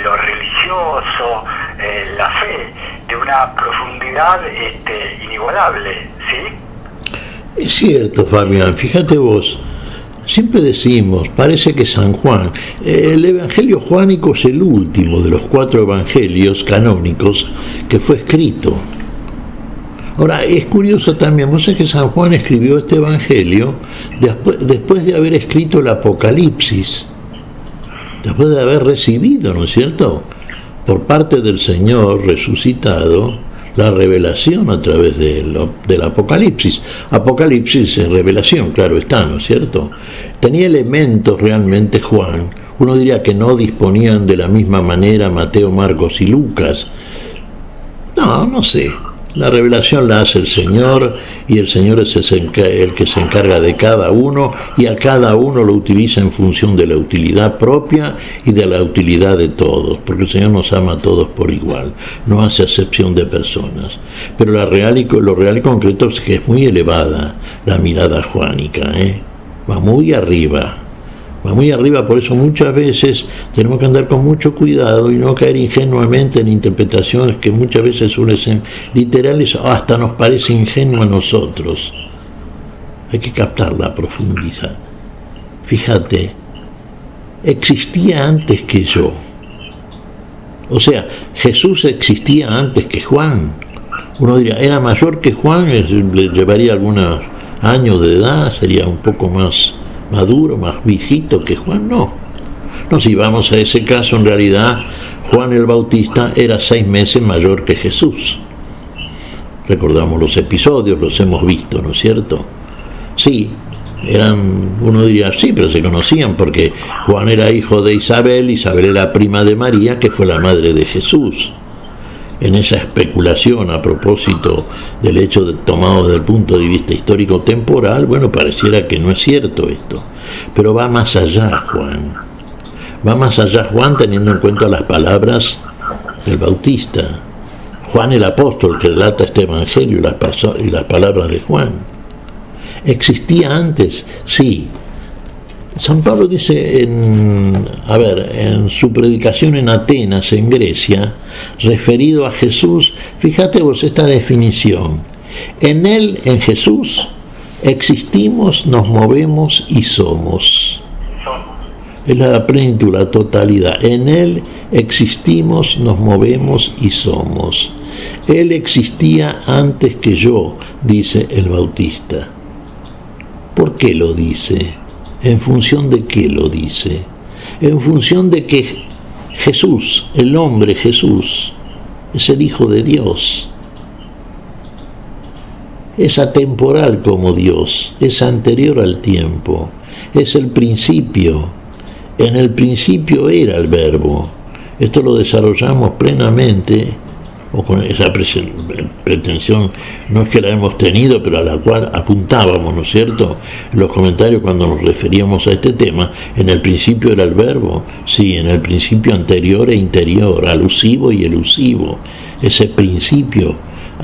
lo religioso, la fe, de una profundidad inigualable, ¿sí? Es cierto, Fabián, fíjate vos, siempre decimos, parece que San Juan, el Evangelio juánico es el último de los 4 evangelios canónicos que fue escrito. Ahora, es curioso también, vos sabés que San Juan escribió este Evangelio después de haber escrito el Apocalipsis, después de haber recibido, ¿no es cierto?, por parte del Señor resucitado, la revelación a través del Apocalipsis. Apocalipsis es revelación, claro está, ¿no es cierto? Tenía elementos realmente Juan, uno diría que no disponían de la misma manera Mateo, Marcos y Lucas. No sé. La revelación la hace el Señor y el Señor es el que se encarga de cada uno y a cada uno lo utiliza en función de la utilidad propia y de la utilidad de todos, porque el Señor nos ama a todos por igual, no hace acepción de personas. Pero lo real y concreto es que es muy elevada la mirada juánica, va muy arriba, por eso muchas veces tenemos que andar con mucho cuidado y no caer ingenuamente en interpretaciones que muchas veces suelen ser literales o hasta nos parece ingenuo a nosotros. Hay que captar la profundidad. Fíjate, existía antes que yo. O sea, Jesús existía antes que Juan. Uno diría, era mayor que Juan, le llevaría algunos años de edad, sería un poco más maduro, más viejito que Juan. No, si vamos a ese caso, en realidad Juan el Bautista era 6 meses mayor que Jesús. Recordamos los episodios, los hemos visto, ¿no es cierto? Sí, uno diría, sí, pero se conocían porque Juan era hijo de Isabel era prima de María, que fue la madre de Jesús. En esa especulación a propósito del hecho tomado desde el punto de vista histórico-temporal, bueno, pareciera que no es cierto esto. Pero va más allá Juan. Va más allá Juan teniendo en cuenta las palabras del Bautista. Juan el apóstol que relata este Evangelio y las palabras de Juan. ¿Existía antes? Sí. San Pablo dice en su predicación en Atenas, en Grecia, referido a Jesús, fíjate vos esta definición: en él, en Jesús, existimos, nos movemos y somos. Es la plenitud, la totalidad. En él existimos, nos movemos y somos. Él existía antes que yo, dice el Bautista. ¿Por qué lo dice? ¿En función de qué lo dice? En función de que Jesús, el hombre Jesús, es el Hijo de Dios. Es atemporal como Dios, es anterior al tiempo, es el principio. En el principio era el Verbo. Esto lo desarrollamos plenamente, o con esa pretensión, no es que la hemos tenido, pero a la cual apuntábamos, ¿no es cierto?, en los comentarios cuando nos referíamos a este tema. En el principio era el Verbo, sí, en el principio anterior e interior, alusivo y elusivo, ese principio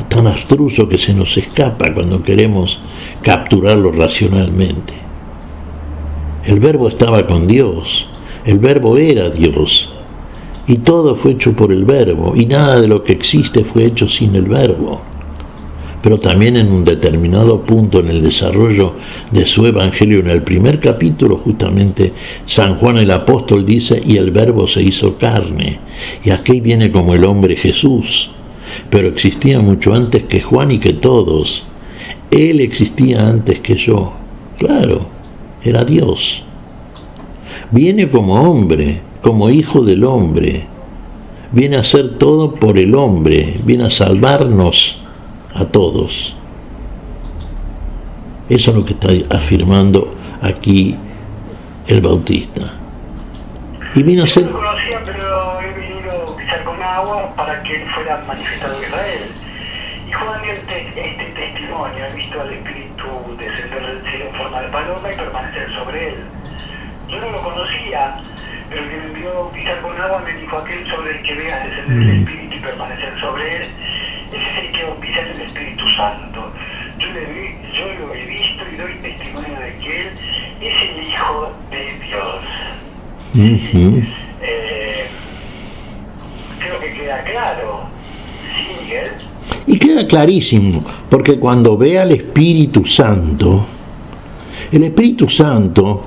tan abstruso que se nos escapa cuando queremos capturarlo racionalmente. El Verbo estaba con Dios, el Verbo era Dios, y todo fue hecho por el Verbo, y nada de lo que existe fue hecho sin el Verbo. Pero también en un determinado punto en el desarrollo de su Evangelio, en el primer capítulo, justamente San Juan el Apóstol dice: y el Verbo se hizo carne, y aquí viene como el hombre Jesús, pero existía mucho antes que Juan y que todos. Él existía antes que yo. Claro, era Dios. Viene como hombre, como hijo del hombre, viene a hacer todo por el hombre, viene a salvarnos a todos. Eso es lo que está afirmando aquí el Bautista. Y vino a ser... Yo no lo conocía, pero he venido a pisar con agua para que él fuera manifestado en Israel. Y Juan dio este testimonio: he visto al Espíritu descender del cielo en forma de paloma y permanecer sobre él. Yo no lo conocía, pero el que me envió a bautizar con agua me dijo: aquel sobre el que veas descender el Espíritu y permanecer sobre él, ese es el que bautiza en el Espíritu Santo. Yo lo he visto y doy testimonio de que él es el Hijo de Dios. Creo que queda claro, ¿sí, Miguel? Y queda clarísimo, porque cuando ve al Espíritu Santo, el Espíritu Santo,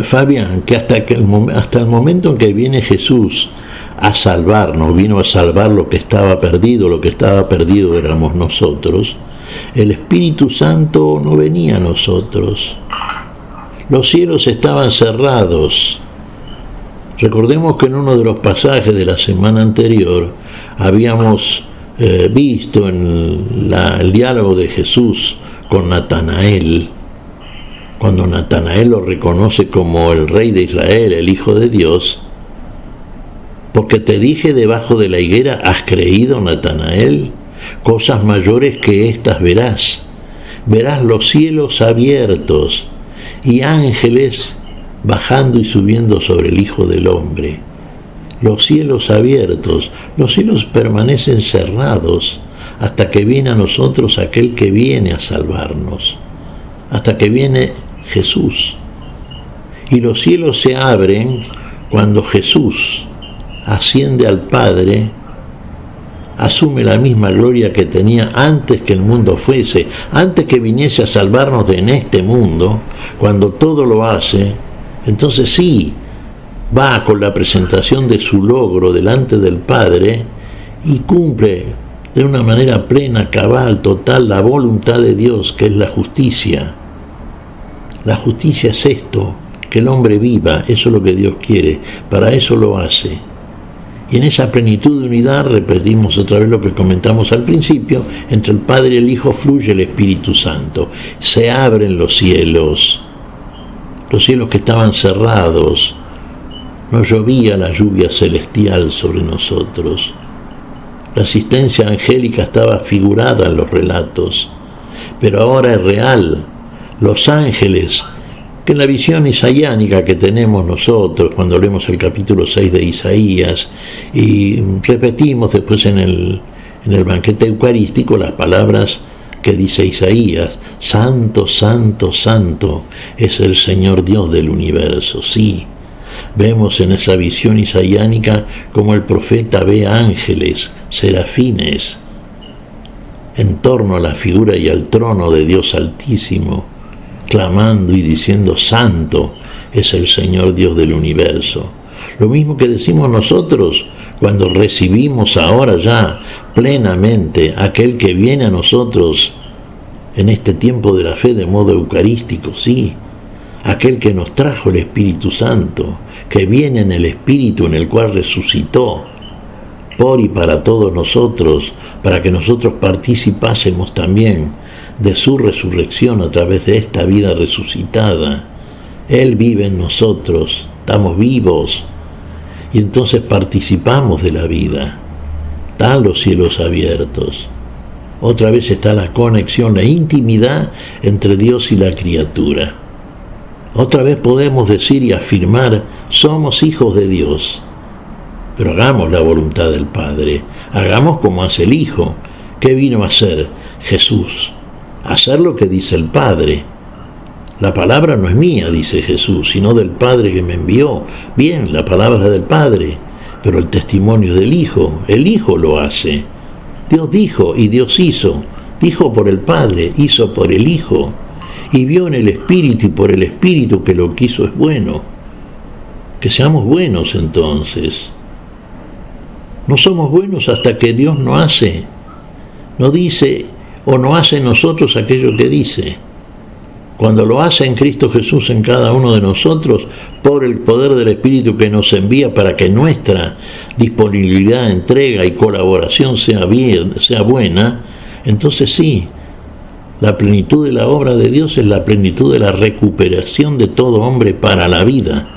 Fabián, que hasta el momento en que viene Jesús a salvarnos, vino a salvar lo que estaba perdido éramos nosotros, el Espíritu Santo no venía a nosotros. Los cielos estaban cerrados. Recordemos que en uno de los pasajes de la semana anterior habíamos visto en el diálogo de Jesús con Natanael, cuando Natanael lo reconoce como el Rey de Israel, el Hijo de Dios: porque te dije debajo de la higuera, ¿has creído, Natanael? Cosas mayores que estas verás. Verás los cielos abiertos y ángeles bajando y subiendo sobre el Hijo del Hombre. Los cielos abiertos, los cielos permanecen cerrados hasta que viene a nosotros aquel que viene a salvarnos, hasta que viene Jesús. Y los cielos se abren cuando Jesús asciende al Padre, asume la misma gloria que tenía antes que el mundo fuese, antes que viniese a salvarnos en este mundo. Cuando todo lo hace, entonces sí, va con la presentación de su logro delante del Padre y cumple de una manera plena, cabal, total, la voluntad de Dios, que es la justicia. La justicia es esto, que el hombre viva, eso es lo que Dios quiere, para eso lo hace. Y en esa plenitud de unidad, repetimos otra vez lo que comentamos al principio, entre el Padre y el Hijo fluye el Espíritu Santo. Se abren los cielos que estaban cerrados. No llovía la lluvia celestial sobre nosotros. La asistencia angélica estaba figurada en los relatos, pero ahora es real. Los ángeles, que en la visión isaiánica que tenemos nosotros cuando leemos el capítulo 6 de Isaías y repetimos después en el banquete eucarístico las palabras que dice Isaías: Santo, santo, santo es el Señor Dios del universo. Sí, vemos en esa visión isaiánica como el profeta ve ángeles, serafines, en torno a la figura y al trono de Dios Altísimo, clamando y diciendo: Santo es el Señor Dios del universo. Lo mismo que decimos nosotros cuando recibimos ahora ya plenamente aquel que viene a nosotros en este tiempo de la fe de modo eucarístico, sí, aquel que nos trajo el Espíritu Santo, que viene en el Espíritu en el cual resucitó por y para todos nosotros, para que nosotros participásemos también de su resurrección a través de esta vida resucitada. Él vive en nosotros, estamos vivos, y entonces participamos de la vida. Están los cielos abiertos. Otra vez está la conexión, la intimidad entre Dios y la criatura. Otra vez podemos decir y afirmar: somos hijos de Dios. Pero hagamos la voluntad del Padre, hagamos como hace el Hijo. ¿Qué vino a hacer Jesús? A hacer lo que dice el Padre. La palabra no es mía, dice Jesús, sino del Padre que me envió. Bien, la palabra del Padre, pero el testimonio del Hijo, el Hijo lo hace. Dios dijo y Dios hizo. Dijo por el Padre, hizo por el Hijo. Y vio en el Espíritu y por el Espíritu que lo que hizo es bueno. Que seamos buenos entonces. No somos buenos hasta que Dios no hace. No dice o no hace en nosotros aquello que dice. Cuando lo hace en Cristo Jesús en cada uno de nosotros, por el poder del Espíritu que nos envía para que nuestra disponibilidad, entrega y colaboración sea buena, entonces sí, la plenitud de la obra de Dios es la plenitud de la recuperación de todo hombre para la vida.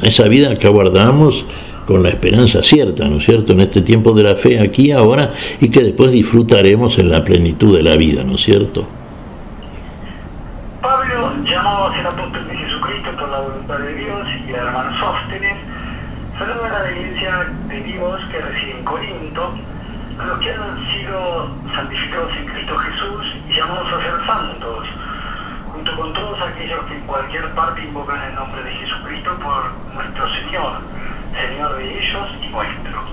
Esa vida que aguardamos con la esperanza cierta, ¿no es cierto?, en este tiempo de la fe, aquí, ahora, y que después disfrutaremos en la plenitud de la vida, ¿no es cierto? Pablo, llamado a ser apóstol de Jesucristo por la voluntad de Dios, y el hermano Sóstenes, saluda a la iglesia de Dios que reside en Corinto, a los que han sido santificados en Cristo Jesús y llamados a ser santos, junto con todos aquellos que en cualquier parte invocan el nombre de Jesucristo por nuestro Señor, Señor de ellos y nuestro.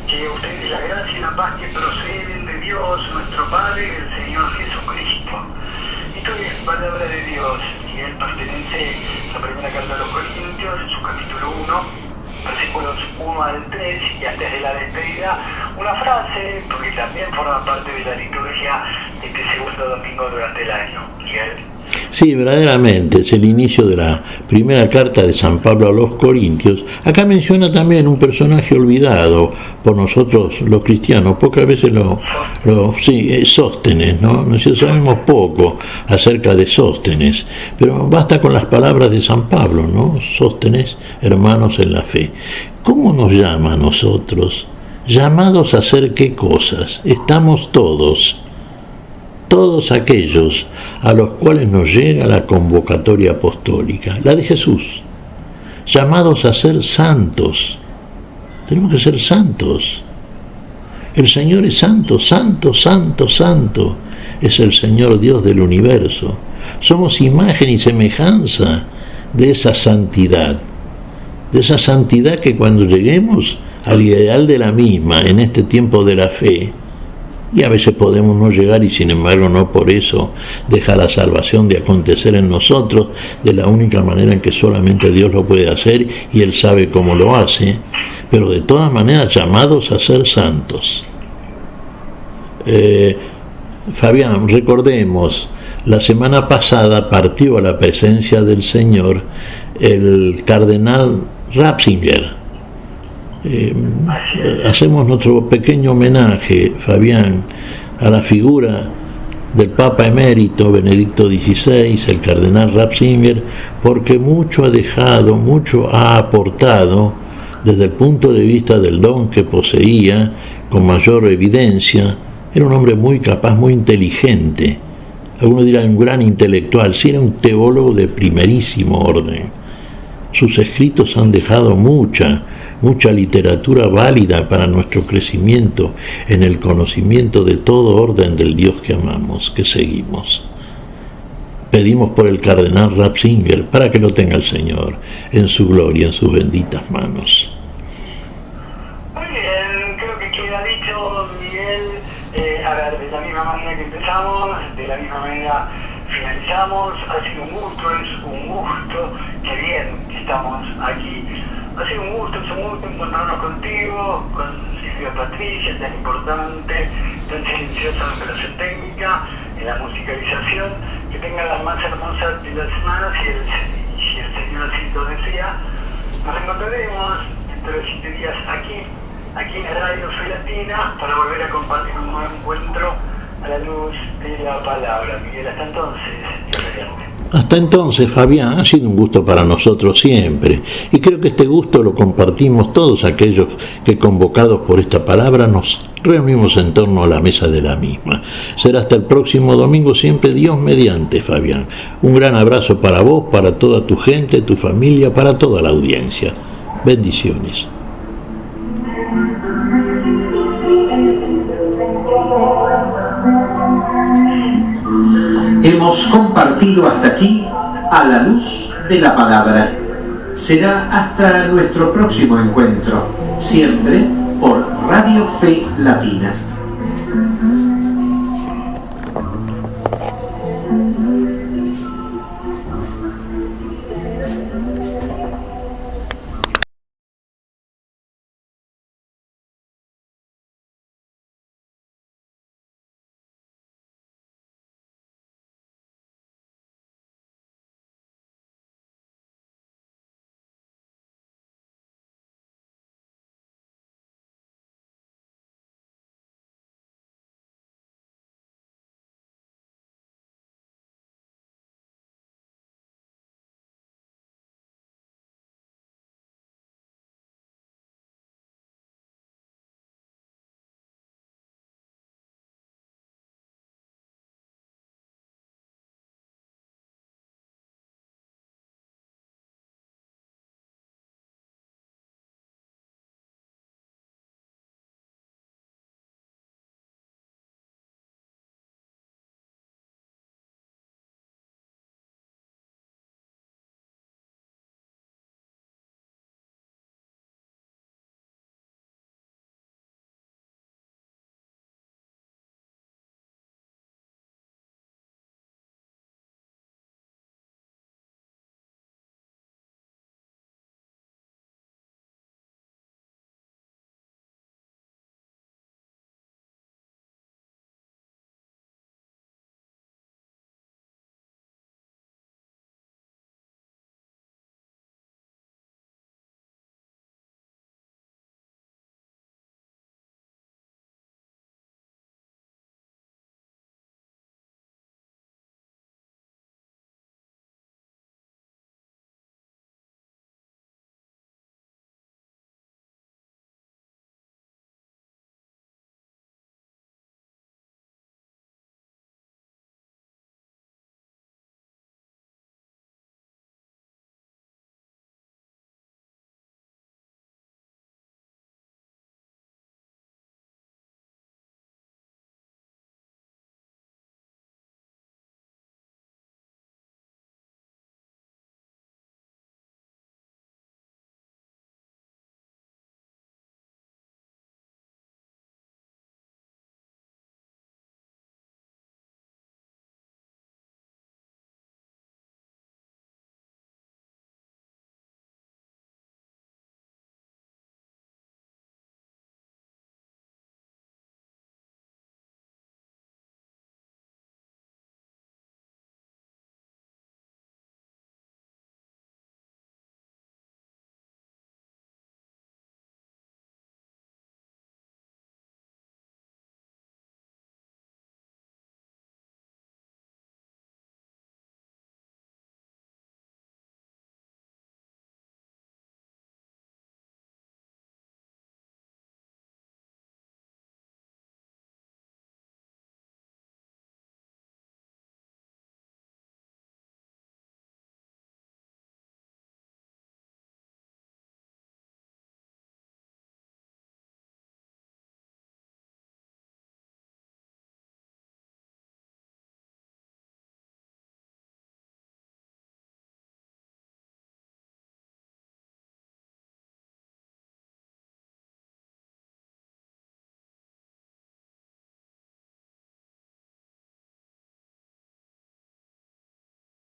Que a ustedes la gracia y la paz que proceden de Dios, nuestro Padre, y del Señor Jesucristo. Esto es palabra de Dios, y él pertenece a la primera carta de los Corintios, en su capítulo 1, versículos 1 al 3, y antes de la despedida, una frase, porque también forma parte de la liturgia de este segundo domingo durante el año. Miguel. Sí, verdaderamente, es el inicio de la primera carta de San Pablo a los Corintios. Acá menciona también un personaje olvidado por nosotros los cristianos, pocas veces Sóstenes, ¿no? Nosotros sabemos poco acerca de Sóstenes, pero basta con las palabras de San Pablo, ¿no? Sóstenes, hermanos en la fe. ¿Cómo nos llama a nosotros? ¿Llamados a hacer qué cosas? Estamos todos aquellos a los cuales nos llega la convocatoria apostólica, la de Jesús, llamados a ser santos. Tenemos que ser santos. El Señor es santo, santo, santo, santo. Es el Señor Dios del universo. Somos imagen y semejanza de esa santidad que cuando lleguemos al ideal de la misma en este tiempo de la fe, y a veces podemos no llegar y sin embargo no por eso deja la salvación de acontecer en nosotros de la única manera en que solamente Dios lo puede hacer y Él sabe cómo lo hace, pero de todas maneras llamados a ser santos. Fabián, recordemos, la semana pasada partió a la presencia del Señor el cardenal Ratzinger. Hacemos nuestro pequeño homenaje, Fabián, a la figura del Papa emérito Benedicto XVI, el cardenal Ratzinger, porque mucho ha dejado, mucho ha aportado desde el punto de vista del don que poseía, con mayor evidencia. Era un hombre muy capaz, muy inteligente, algunos dirán un gran intelectual, sí, era un teólogo de primerísimo orden. Sus escritos han dejado mucha mucha literatura válida para nuestro crecimiento en el conocimiento de todo orden del Dios que amamos, que seguimos. Pedimos por el cardenal Ratzinger para que lo tenga el Señor en su gloria, en sus benditas manos. Muy bien, creo que queda dicho, Miguel. A ver, de la misma manera que empezamos, de la misma manera finalizamos. Ha sido un gusto, es un gusto. Qué bien que estamos aquí. Ha sido un gusto, es un gusto encontrarnos contigo, con Silvia Patricia, tan importante, tan silenciosa en la operación técnica, en la musicalización. Que tengan las más hermosas de las semanas y si el Señor así lo desea. Nos encontraremos dentro de 7 días aquí en Radio Fe Latina, para volver a compartir un nuevo encuentro a la luz de la palabra. Miguel, hasta entonces, Dios mediante. Hasta entonces, Fabián, ha sido un gusto para nosotros siempre, y creo que este gusto lo compartimos todos aquellos que, convocados por esta palabra, nos reunimos en torno a la mesa de la misma. Será hasta el próximo domingo, siempre Dios mediante, Fabián. Un gran abrazo para vos, para toda tu gente, tu familia, para toda la audiencia. Bendiciones. Hemos compartido hasta aquí a la luz de la palabra. Será hasta nuestro próximo encuentro, siempre por Radio Fe Latina.